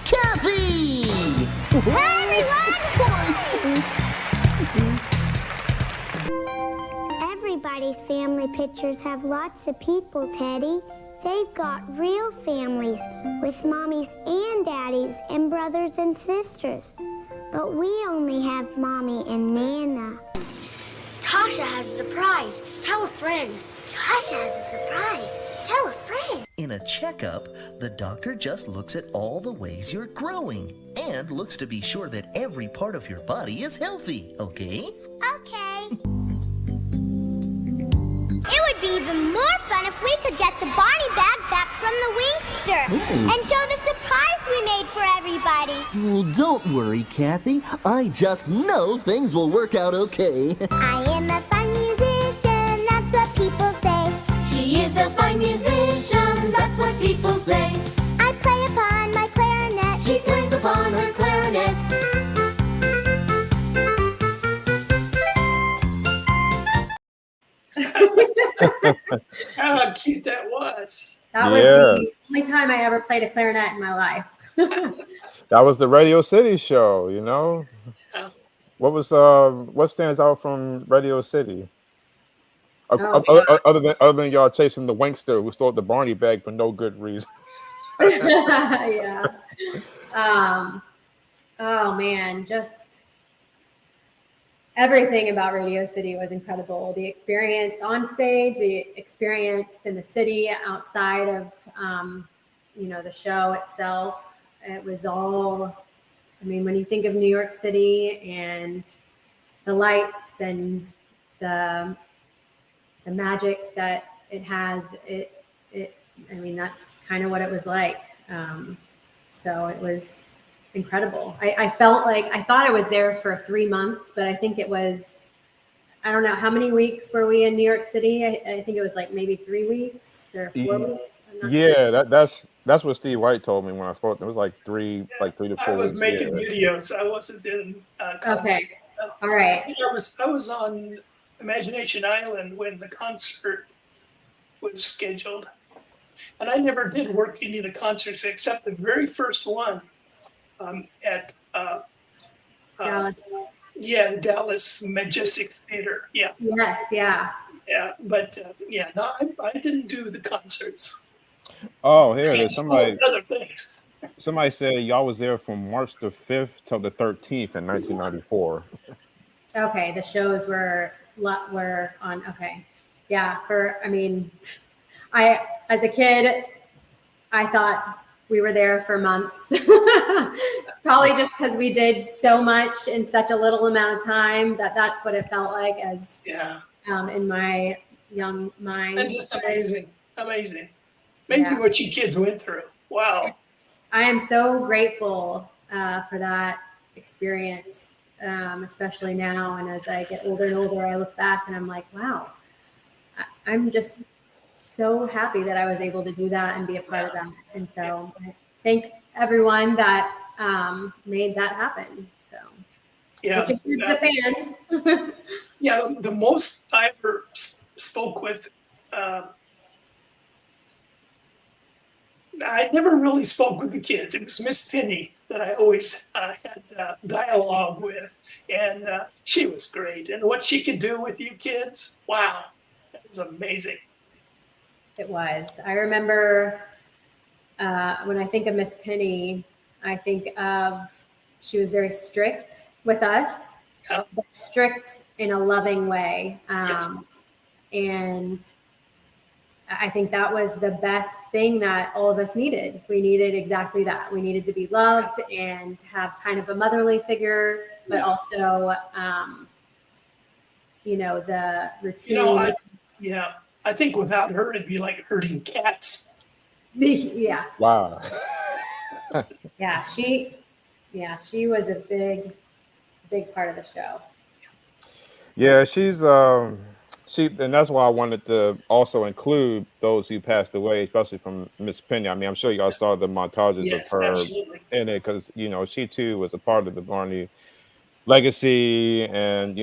Kathy! Hi, everyone! Everybody's family pictures have lots of people, Teddy. They've got real families with mommies and daddies and brothers and sisters. But we only have Mommy and Nana. Tasha has a surprise. Tell a friend. Tasha has a surprise. Tell a friend. In a checkup, the doctor just looks at all the ways you're growing and looks to be sure that every part of your body is healthy, okay? Okay. It would be even more fun if we could get the Barney bag back from the Wingster and show the surprise we made for everybody. Well, don't worry, Kathy. I just know things will work out okay. I am a fine musician, that's what people say. She is a fine musician, that's what people say. I play upon my clarinet. She plays upon her clarinet. How cute that was. That was Yeah. the only time I ever played a clarinet in my life. That was the Radio City show, you know? Oh. What stands out from Radio City? Other than y'all chasing the wankster who stole the Barney bag for no good reason. Yeah. Oh man, just everything about Radio City was incredible. The experience on stage, the experience in the city outside of, the show itself. It was all, I mean, when you think of New York City and the lights and the magic that it has, I mean, that's kind of what it was like. So it was incredible. I felt like, I thought I was there for 3 months, but I think it was, I don't know, how many weeks were we in New York City? I think it was like maybe 3 weeks or 4 weeks. I'm not sure. Yeah, That's what Steve White told me when I spoke. It was Yeah. like 3 to 4 I was weeks. Yeah. making videos. I wasn't in Okay. concert. All right. I was on Imagination Island when the concert was scheduled, and I never did work any of the concerts except the very first one at Dallas. the Dallas Majestic Theater. Yeah, Yes, yeah. yeah, but yeah, no, I didn't do the concerts. Oh, here it I is. explored other things. Somebody said y'all was there from March the 5th till the 13th in 1994. Okay, the shows were on. Okay, yeah. I mean, I as a kid, I thought we were there for months. Probably just because we did so much in such a little amount of time that's what it felt like as Yeah, in my young mind. it's just amazing, amazing Yeah. what you kids went through. Wow. I am so grateful for that experience, especially now. And as I get older and older, I look back and I'm like, wow, I'm just so happy that I was able to do that and be a part of that. And so I thank everyone that made that happen. So, Yeah, which includes the fans. yeah. The most I ever spoke with. I never really spoke with the kids. It was Miss Penny that I always had dialogue with, and she was great. And what she could do with you kids, wow, that was amazing. It was. I remember when I think of Miss Penny, I think of she was very strict with us, but strict in a loving way. Yes. And I think that was the best thing that all of us needed. We needed exactly that. We needed to be loved and have kind of a motherly figure, but also, the routine. I think without her, it'd be like herding cats. Yeah. Wow. Yeah. She was a big part of the show. Yeah, and that's why I wanted to also include those who passed away, especially from Miss Penny. I mean, I'm sure y'all saw the montages Yes, of her absolutely. in it because she too was a part of the Barney legacy, and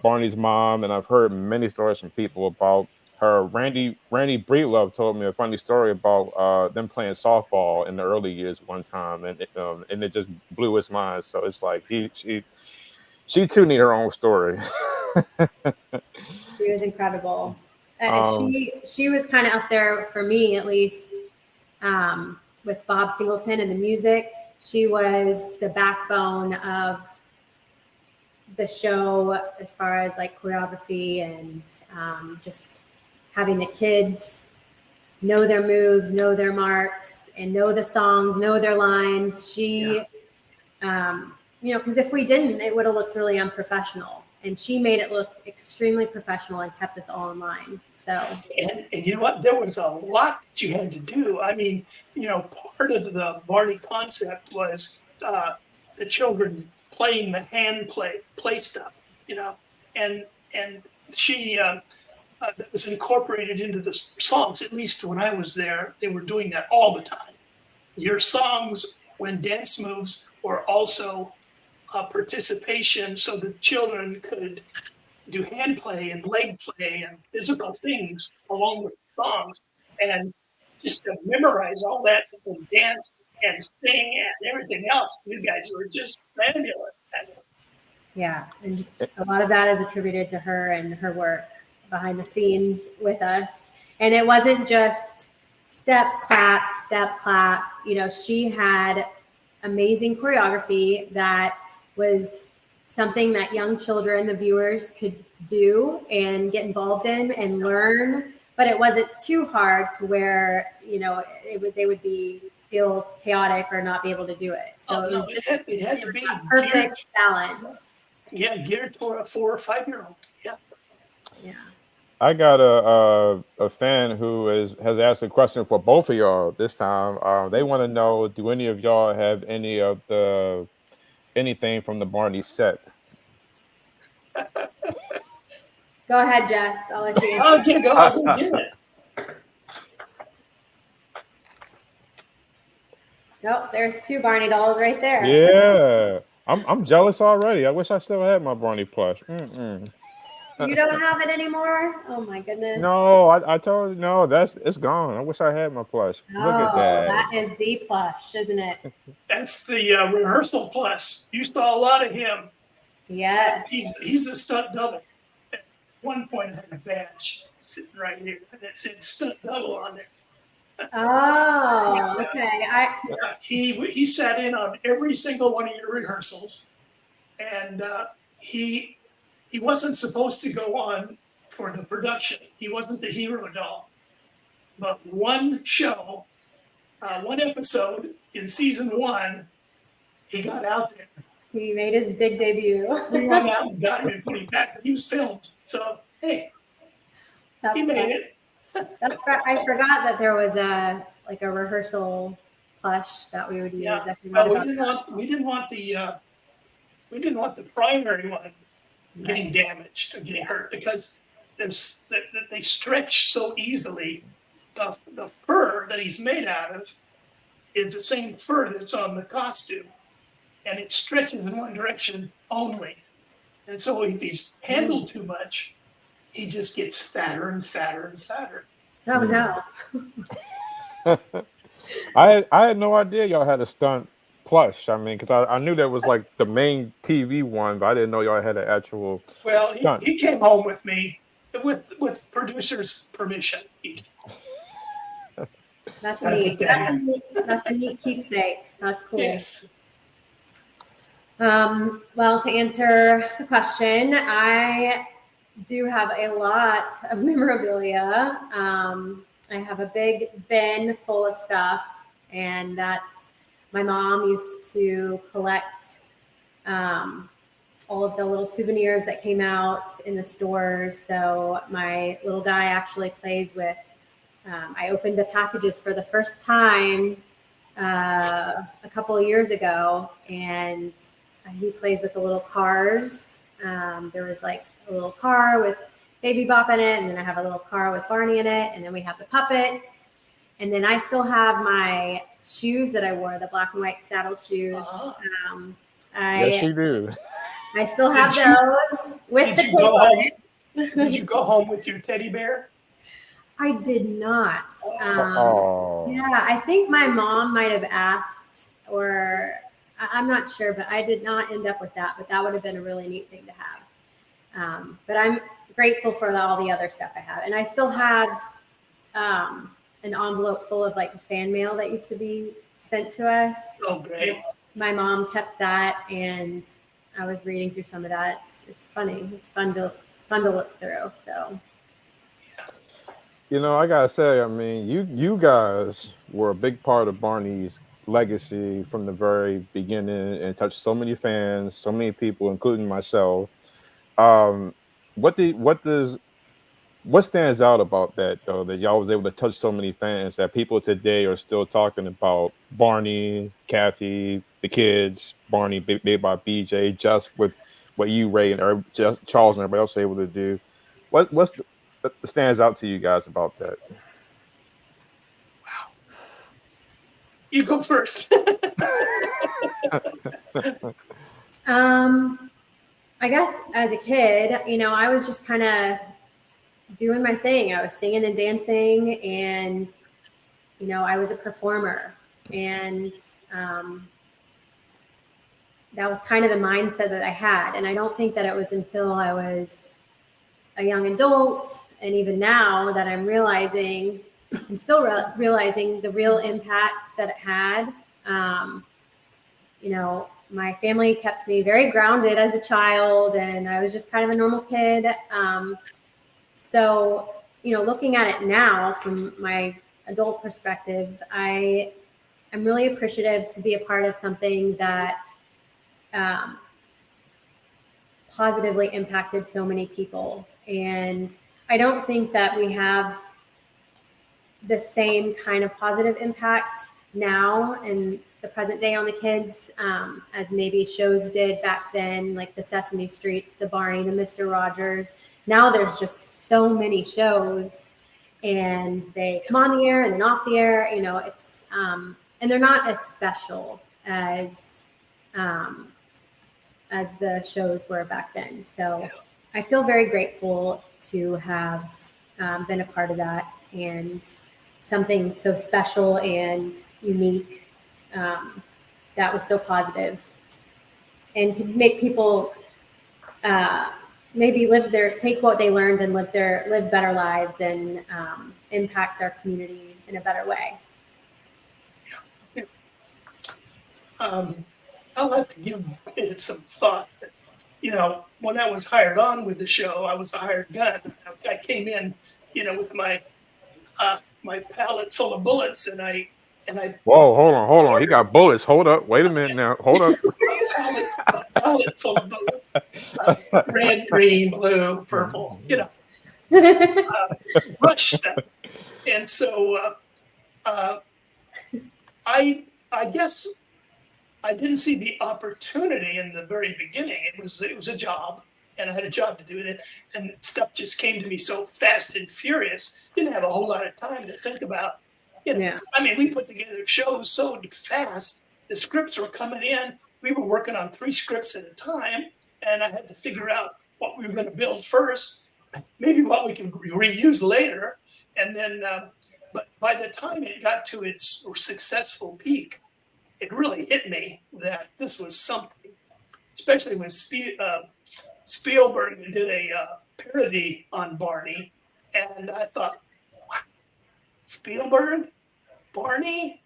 Barney's mom. And I've heard many stories from people about her. Randy Breedlove told me a funny story about them playing softball in the early years one time, and it just blew his mind. So it's like she too need her own story. She was incredible. And she was kind of up there for me, at least, with Bob Singleton and the music. She was the backbone of the show as far as like choreography and just having the kids know their moves, know their marks, and know the songs, know their lines. She, because if we didn't, it would have looked really unprofessional. And she made it look extremely professional and kept us all in line. So, and you know what? There was a lot that you had to do. I mean, part of the Barney concept was the children playing the hand play stuff, and she that was incorporated into the songs. At least when I was there, they were doing that all the time. Your songs, when dance moves, were also participation, so the children could do hand play and leg play and physical things along with songs, and just to memorize all that and dance and sing and everything else. You guys were just fabulous. yeah, and a lot of that is attributed to her and her work behind the scenes with us. And it wasn't just step, clap, step, clap. She had amazing choreography that was something that young children, the viewers, could do and get involved in and learn. But it wasn't too hard to where, they would feel chaotic or not be able to do it. So it was just it had to be a perfect balance. Yeah, geared toward a 4 or 5 year old. Yeah. Yeah. I got a fan who has asked a question for both of y'all this time. They want to know, do any of y'all have anything from the Barney set? Go ahead, Jess. I'll let you answer. Okay, go ahead and get it. Nope, there's 2 Barney dolls right there. Yeah. I'm jealous already. I wish I still had my Barney plush. You don't have it anymore? Oh my goodness. No, I told you no, it's gone. I wish I had my plush. Look at Oh, that. that is the plush, isn't it? That's the rehearsal plus. You saw a lot of him. Yes. He's the stunt double. At one point, I had a badge sitting right here, and it said stunt double on there. Oh, okay. He sat in on every single one of your rehearsals, and he wasn't supposed to go on for the production. He wasn't the hero doll, but one show, one episode in season 1, he got out there. He made his big debut. We went out and got him and put him back, but he was filmed. So hey, That's he made fun. it. I forgot that there was a rehearsal plush that we would use. Yeah, I forgot we about didn't want the primary one getting damaged or getting hurt because they stretch so easily. The fur that he's made out of is the same fur that's on the costume, and it stretches in one direction only. And so if he's handled too much, he just gets fatter and fatter and fatter. Oh no. I had no idea y'all had a stunt plush. I mean, because I knew that was like the main TV one, but I didn't know y'all had an actual. Well, stunt. he came home with me with producer's permission. That's Gotta neat. put that That's a neat keepsake. That's cool. Yes. Well, to answer the question, I do have a lot of memorabilia. I have a big bin full of stuff, and that's my mom used to collect all of the little souvenirs that came out in the stores. So my little guy actually plays with. I opened the packages for the first time a couple of years ago, and he plays with the little cars. There was like a little car with Baby Bop in it, and then I have a little car with Barney in it, and then we have the puppets, and then I still have my shoes that I wore, the black and white saddle shoes. Yes, you do. I still have those with the tape on it. Did you go home with your teddy bear? I did not. Oh. Yeah, I think my mom might have asked, or I'm not sure, but I did not end up with that. But that would have been a really neat thing to have. But I'm grateful for all the other stuff I have. And I still have an envelope full of like fan mail that used to be sent to us. Oh, great. My mom kept that, and I was reading through some of that. It's funny. It's fun to look through. So. You know, I gotta say, I mean, you guys were a big part of Barney's legacy from the very beginning and touched so many fans, so many people, including myself. What stands out about that though, that y'all was able to touch so many fans that people today are still talking about Barney, Kathy, the kids, Barney, Big by BJ, just with what you, Ray, and just Charles and everybody else were able to do. What's stands out to you guys about that? Wow. You go first. I guess as a kid, you know, I was just kind of doing my thing. I was singing and dancing, and, you know, I was a performer. And that was kind of the mindset that I had. And I don't think that it was until I was a young adult, and even now, that I'm realizing and still realizing the real impact that it had. You know, my family kept me very grounded as a child, and I was just kind of a normal kid. So, you know, looking at it now from my adult perspective, I'm really appreciative to be a part of something that positively impacted so many people. And I don't think that we have the same kind of positive impact now in the present day on the kids as maybe shows did back then, like the Sesame Streets, the Barney, the Mr. Rogers. Now there's just so many shows, and they come on the air and then off the air. You know, and they're not as special as the shows were back then. So I feel very grateful to have been a part of that, and something so special and unique that was so positive and could make people maybe take what they learned and live better lives and impact our community in a better way. I'll have to give it some thought. When I was hired on with the show, I was a hired gun. I came in, with my pallet full of bullets, and I. Whoa, hold on. He got bullets. Hold up. Wait a minute now. Hold up. A pallet full of bullets. Red, green, blue, purple. Brush stuff. And so I guess I didn't see the opportunity in the very beginning. It was a job, and I had a job to do it, and stuff just came to me so fast and furious. Didn't have a whole lot of time to think about. I mean, we put together shows so fast. The scripts were coming in. We were working on 3 scripts at a time, and I had to figure out what we were going to build first, maybe what we can reuse later, and then. But by the time it got to its successful peak, it really hit me that this was something, especially when Spielberg did a parody on Barney. And I thought, wow, Spielberg? Barney?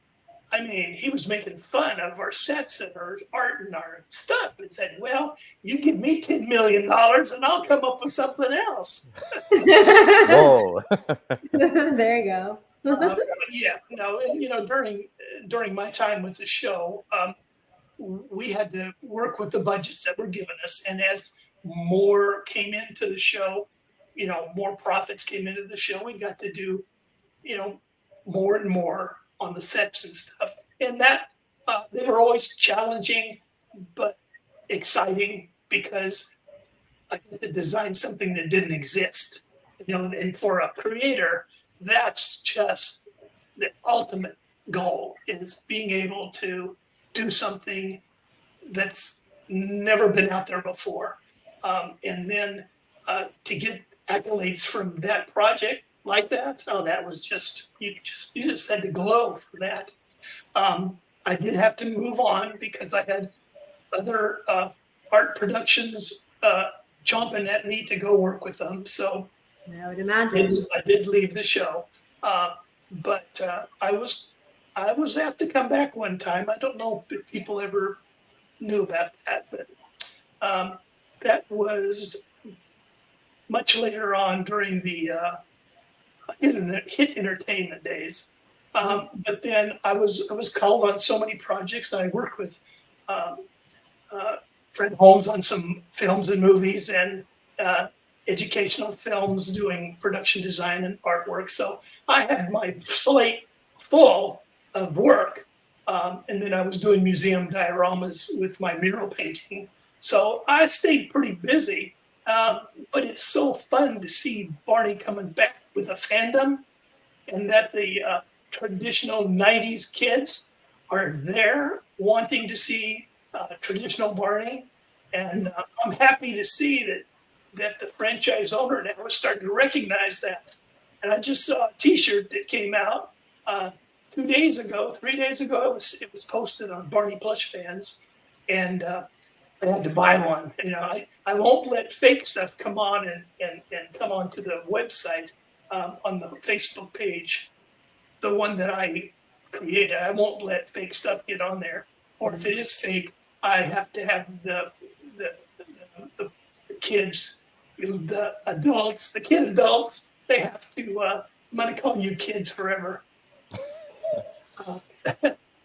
I mean, he was making fun of our sets and our art and our stuff and said, well, you give me $10 million and I'll come up with something else. Whoa. There you go. During my time with the show, we had to work with the budgets that were given us, and as more came into the show, more profits came into the show. We got to do, more and more on the sets and stuff, and that they were always challenging, but exciting because I had to design something that didn't exist, and for a creator. That's just the ultimate goal, is being able to do something that's never been out there before. And then to get accolades from that project like that, that was you just had to glow for that. I did have to move on because I had other art productions chomping at me to go work with them. So I would imagine. I did leave the show, but I was asked to come back one time. I don't know if people ever knew about that, but that was much later on during the hit entertainment days. But then I was called on so many projects. I worked with Fred Holmes on some films and movies, and educational films, doing production design and artwork. So I had my slate full of work. And then I was doing museum dioramas with my mural painting. So I stayed pretty busy. But it's so fun to see Barney coming back with a fandom, and that the traditional 90s kids are there wanting to see traditional Barney. And I'm happy to see that the franchise owner now is starting to recognize that. And I just saw a T-shirt that came out 3 days ago. It was posted on Barney Plush Fans, and I had to buy one. I won't let fake stuff come on and come onto the website on the Facebook page, the one that I created. I won't let fake stuff get on there. Or if it is fake, I have to have the kids. The kid adults, they have to, I'm going to call you kids forever. Well,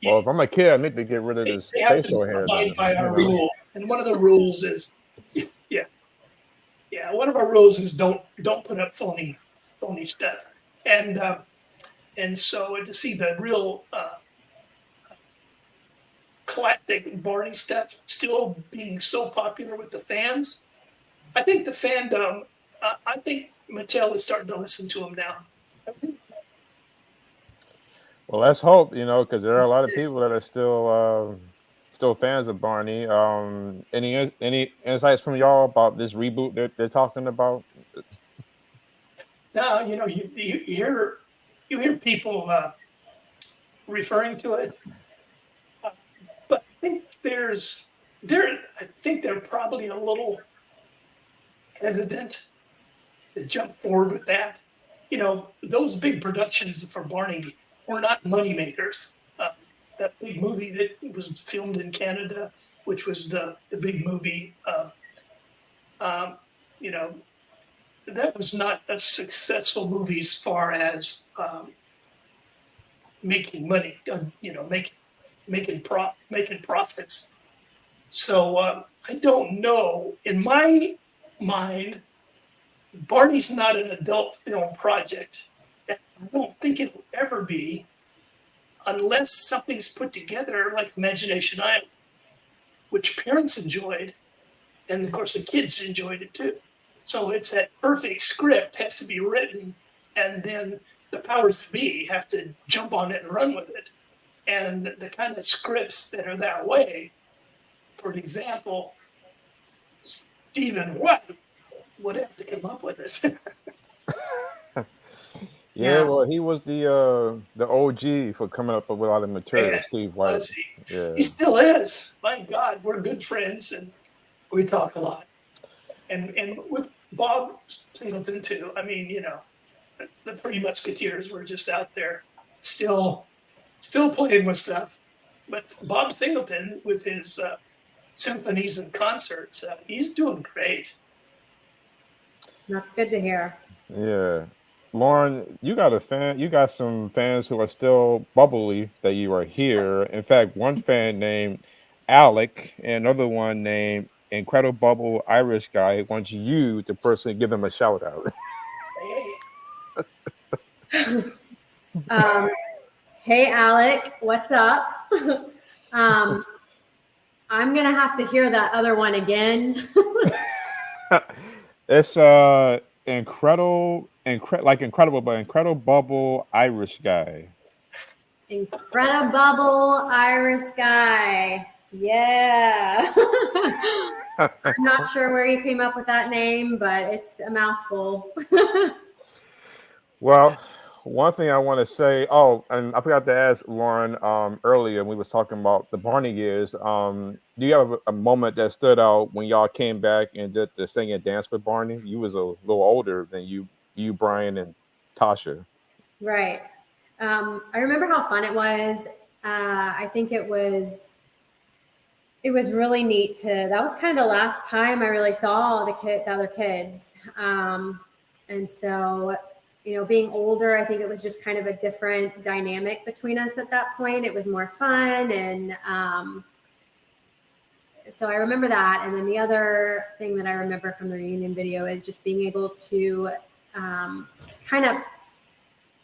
if I'm a kid, I need to get rid of this facial hair. By our rule. And one of the rules is, one of our rules is don't put up phony stuff. And so to see the real classic Barney stuff still being so popular with the fans, I think the fandom, I think Mattel is starting to listen to him now. Well, let's hope, because there are a lot of people that are still fans of Barney. Any insights from y'all about this reboot they're talking about? Now, you hear people referring to it, uh, but I think they're probably a little hesitant to jump forward with that. Those big productions for Barney were not moneymakers. That big movie that was filmed in Canada, which was the big movie, um, you know, that was not a successful movie as far as making money, making profits. So I don't know. In my mind, Barney's not an adult film project. I don't think it'll ever be unless something's put together like Imagination Island, which parents enjoyed, and of course the kids enjoyed it too. So it's that perfect script has to be written, and then the powers that be have to jump on it and run with it. And the kind of scripts that are that way, for example, Stephen White would have to come up with it. Yeah, well, he was the OG for coming up with a lot of material, Man, Steve White. was he? Yeah. He still is. My God, we're good friends and we talk a lot. And with Bob Singleton too. I mean, the Three Musketeers were just out there, still playing with stuff. But Bob Singleton with his symphonies and concerts, he's doing great. That's good to hear. Yeah. Lauren, you got some fans who are still bubbly that you are here. In fact, one fan named Alec and another one named Incredible Bubble Irish Guy wants you to personally give them a shout out. Hey, Alec, what's up? I'm gonna have to hear that other one again. It's incredible, but Incredible Bubble Irish Guy. Incredible Irish Guy. Yeah. I'm not sure where you came up with that name, but it's a mouthful. Well, one thing I want to say, and I forgot to ask Lauren earlier when we was talking about the Barney years. Do you have a moment that stood out when y'all came back and did the sing and dance with Barney? You was a little older than you, Brian, and Tasha. Right. I remember how fun it was. I think it was really neat that was kind of the last time I really saw the other kids. And so, being older, I think it was just kind of a different dynamic between us at that point. It was more fun. And so I remember that. And then the other thing that I remember from the reunion video is just being able to kind of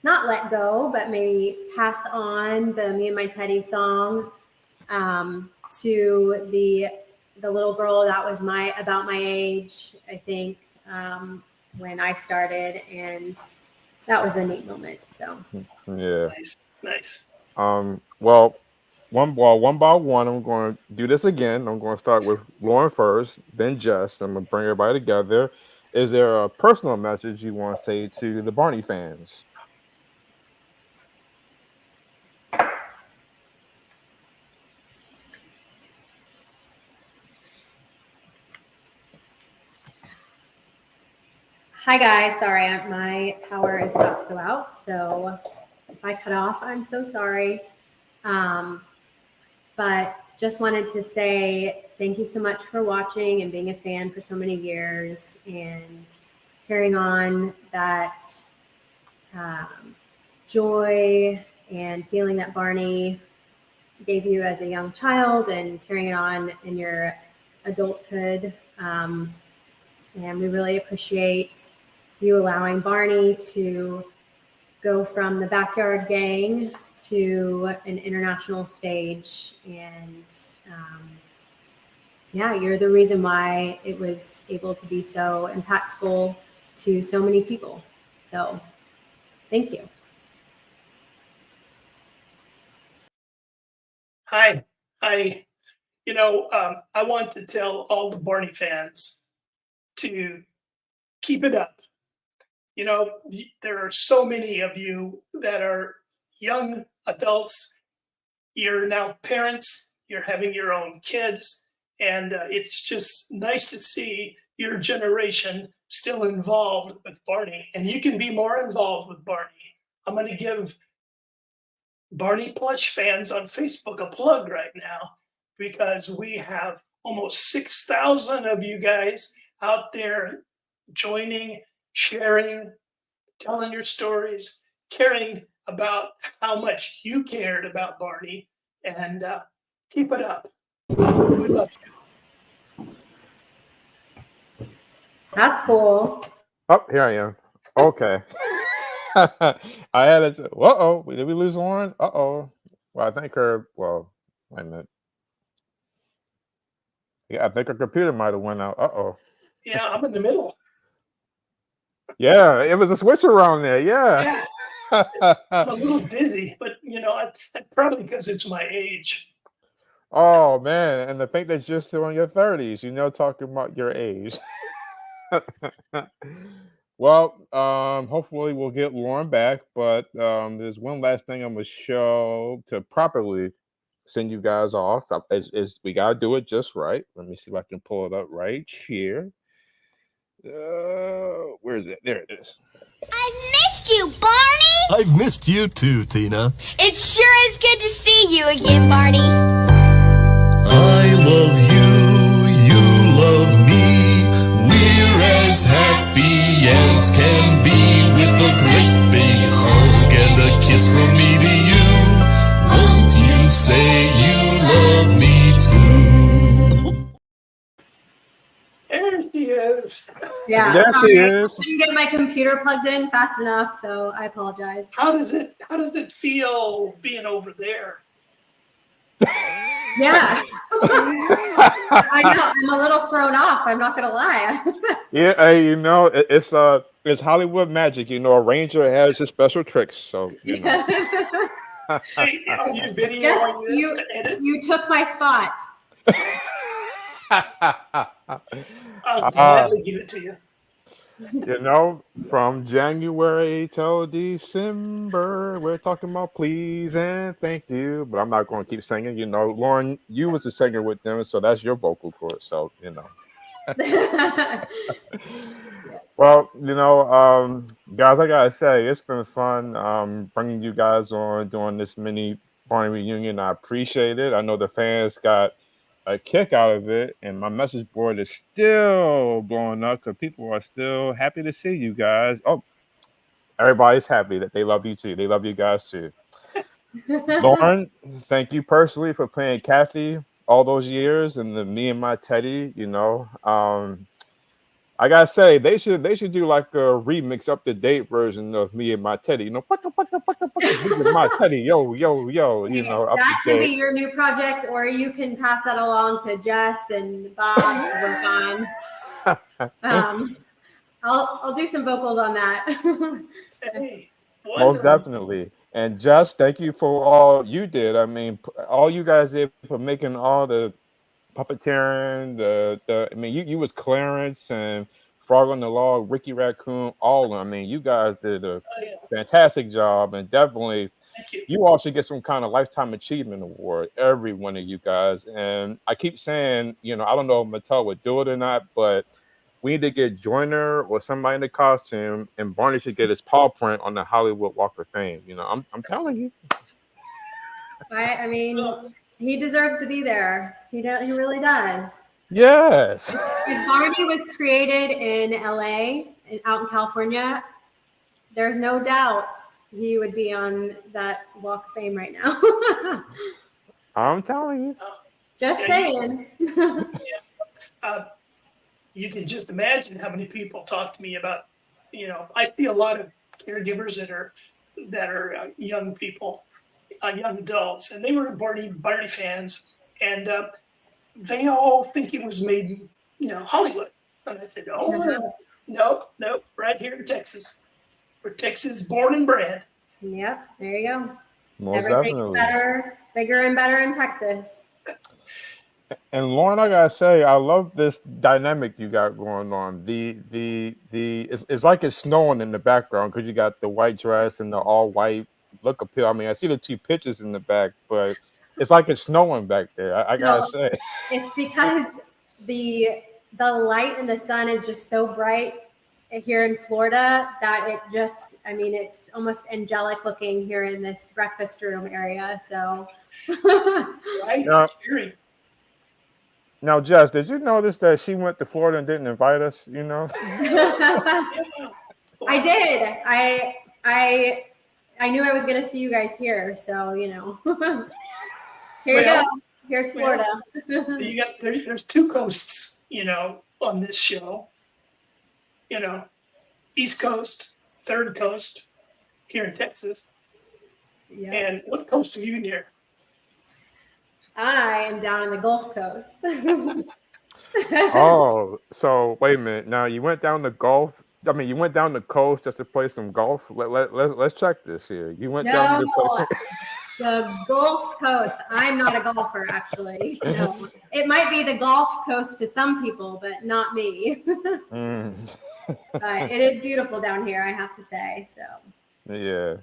not let go, but maybe pass on the Me and My Teddy song to the little girl that was about my age, I think, when I started, and that was a neat moment. So Yeah. Nice. Well, one by one, I'm going to do this again. I'm going to start with Lauren first, then Jess. I'm going to bring everybody together. Is there a personal message you want to say to the Barney fans? hi guys, sorry, my power is about to go out. So if I cut off, I'm so sorry. But just wanted to say thank you so much for watching and being a fan for so many years and carrying on that joy and feeling that Barney gave you as a young child and carrying it on in your adulthood. And we really appreciate you allowing Barney to go from the backyard gang to an international stage. And you're the reason why it was able to be so impactful to so many people. So thank you. I I want to tell all the Barney fans to keep it up. There are so many of you that are young adults. You're now parents. You're having your own kids. And it's just nice to see your generation still involved with Barney. And you can be more involved with Barney. I'm going to give Barney plush fans on Facebook a plug right now because we have almost 6,000 of you guys out there joining, sharing, telling your stories, caring about how much you cared about Barney, and keep it up. We love you. That's cool. Oh, here I am. Okay. I had it. Uh-oh. Did we lose Lauren? Uh-oh. Well, I think her, well, wait a minute. Yeah, I think her computer might have went out. Uh-oh. Yeah, I'm in the middle. Yeah, it was a switch around there. Yeah. I'm a little dizzy, but probably because it's my age. Oh man, and to think that you're still in your 30s, talking about your age. Well, hopefully we'll get Lauren back, but there's one last thing on the show to properly send you guys off. Is we gotta do it just right. Let me see if I can pull it up right here. Where is it? There it is. I've missed you, Barney! I've missed you too, Tina. It sure is good to see you again, Barney. I love you, you love me. We're as happy as can be with a great big hug and a kiss from me to you. Won't you say you love me too? There she is. Yeah. There she is. I didn't get my computer plugged in fast enough, so I apologize. How does it feel being over there? Yeah. I know. I'm a little thrown off. I'm not gonna lie. Yeah, it's Hollywood magic. A ranger has his special tricks. So Hey, are you videoing Yes, this to edit? you took my spot. I'll gladly give it to you. From January till December, we're talking about please and thank you. But I'm not going to keep singing. Lauren, you was the singer with them, so that's your vocal cord. So Yes. Well, guys, I gotta say, it's been fun bringing you guys on, doing this mini Barney reunion. I appreciate it. I know the fans got a kick out of it, and my message board is still blowing up because people are still happy to see you guys. Oh, everybody's happy that they love you too. They love you guys too. Lauren, thank you personally for playing Kathy all those years, and the Me and My Teddy. I gotta say they should do like a remix up to date version of Me and My Teddy. Me and My Teddy, yo. That can be your new project, or you can pass that along to Jess and Bob to work on. I'll do some vocals on that. Hey, Most definitely. And Jess, thank you for all you did. I mean, all you guys did for making all the puppeteering, you was Clarence and Frog on the Log, Ricky Raccoon, all of them. I mean, you guys did a fantastic job, and definitely you all should get some kind of lifetime achievement award, every one of you guys. And I keep saying, I don't know if Mattel would do it or not, but we need to get Joyner or somebody in the costume, and Barney should get his paw print on the Hollywood Walk of Fame. I'm telling you. I mean, he deserves to be there. He really does. Yes. If Barney was created in LA, out in California, there's no doubt he would be on that Walk of Fame right now. I'm telling you. Just saying. You can just imagine how many people talk to me about, I see a lot of caregivers that are young people, young adults, and they were Barney fans, and they all think it was made in, Hollywood. And I said, nope, right here in Texas. We're Texas born and bred. Yep, there you go. Most Everything's definitely. better Bigger and better in Texas. And Lauren, I gotta say, I love this dynamic you got going on. It's like it's snowing in the background because you got the white dress and the all white look appeal. I mean, I see the two pictures in the back, but it's like it's snowing back there. I gotta No, say. it's because the light and the sun is just so bright here in Florida that it just, I mean, it's almost angelic looking here in this breakfast room area. So, Right? Now, Cheering. now, Jess, did you notice that she went to Florida and didn't invite us? You know? I did. I knew I was going to see you guys here. So, you know, here you go. Here's Florida. You got there's two coasts, you know, on this show. You know, East Coast, Third Coast, here in Texas. Yeah. And what coast are you near? I am down in the Gulf Coast. Oh, so wait a minute. Now you went down the Gulf. I mean, you went down the coast just to play some golf. Let's check this here. You went down to play some. The Gulf Coast. I'm not a golfer, actually. So it might be the Gulf Coast to some people, but not me. But it is beautiful down here, I have to say. So Yeah.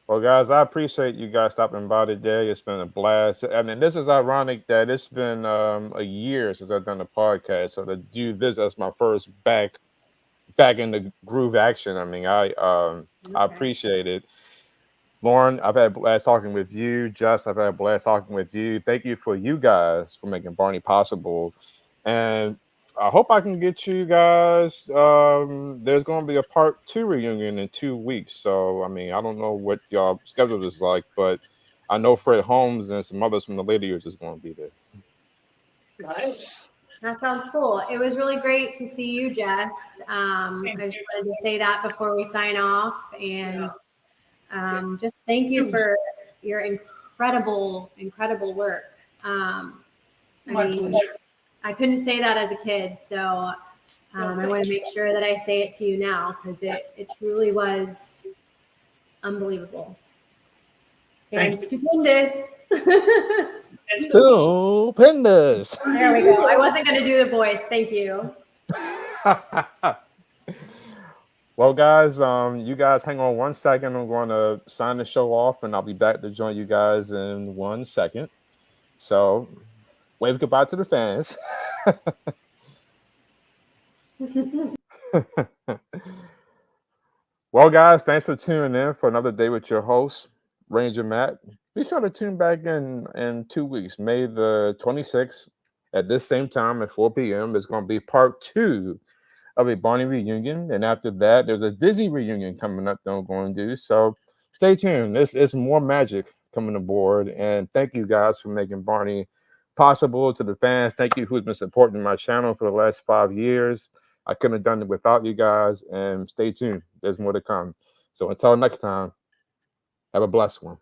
Well, guys, I appreciate you guys stopping by today. It's been a blast. I mean, this is ironic that it's been a year since I've done the podcast. So to do this as my first back in the groove action, I mean, I appreciate it. Lauren, I've had a blast talking with you. Jess, I've had a blast talking with you. Thank you for you guys for making Barney possible. And I hope I can get you guys. There's going to be a part 2 reunion in 2 weeks. So, I mean, I don't know what y'all schedule is like, but I know Fred Holmes and some others from the later years is going to be there. Nice. that sounds cool. It was really great to see you, Jess. I just wanted to say that before we sign off. And just thank you for your incredible work. I mean, I couldn't say that as a kid, so I want to make sure that I say it to you now because it truly was unbelievable and stupendous. Stupendous. There we go. I wasn't going to do the voice. Thank you. Well, guys, you guys hang on 1 second. I'm going to sign the show off, and I'll be back to join you guys in 1 second. So, wave goodbye to the fans. Well, guys, thanks for tuning in for another day with your host, Ranger Matt. Be sure to tune back in 2 weeks, May the 26th, at this same time at 4 p.m. It's going to be part 2 of a Barney reunion. And after that, there's a Disney reunion coming up that I'm going to do. So stay tuned. It's more magic coming aboard. And thank you guys for making Barney possible. To the fans, thank you who's been supporting my channel for the last 5 years. I couldn't have done it without you guys. And stay tuned. There's more to come. So until next time, have a blessed one.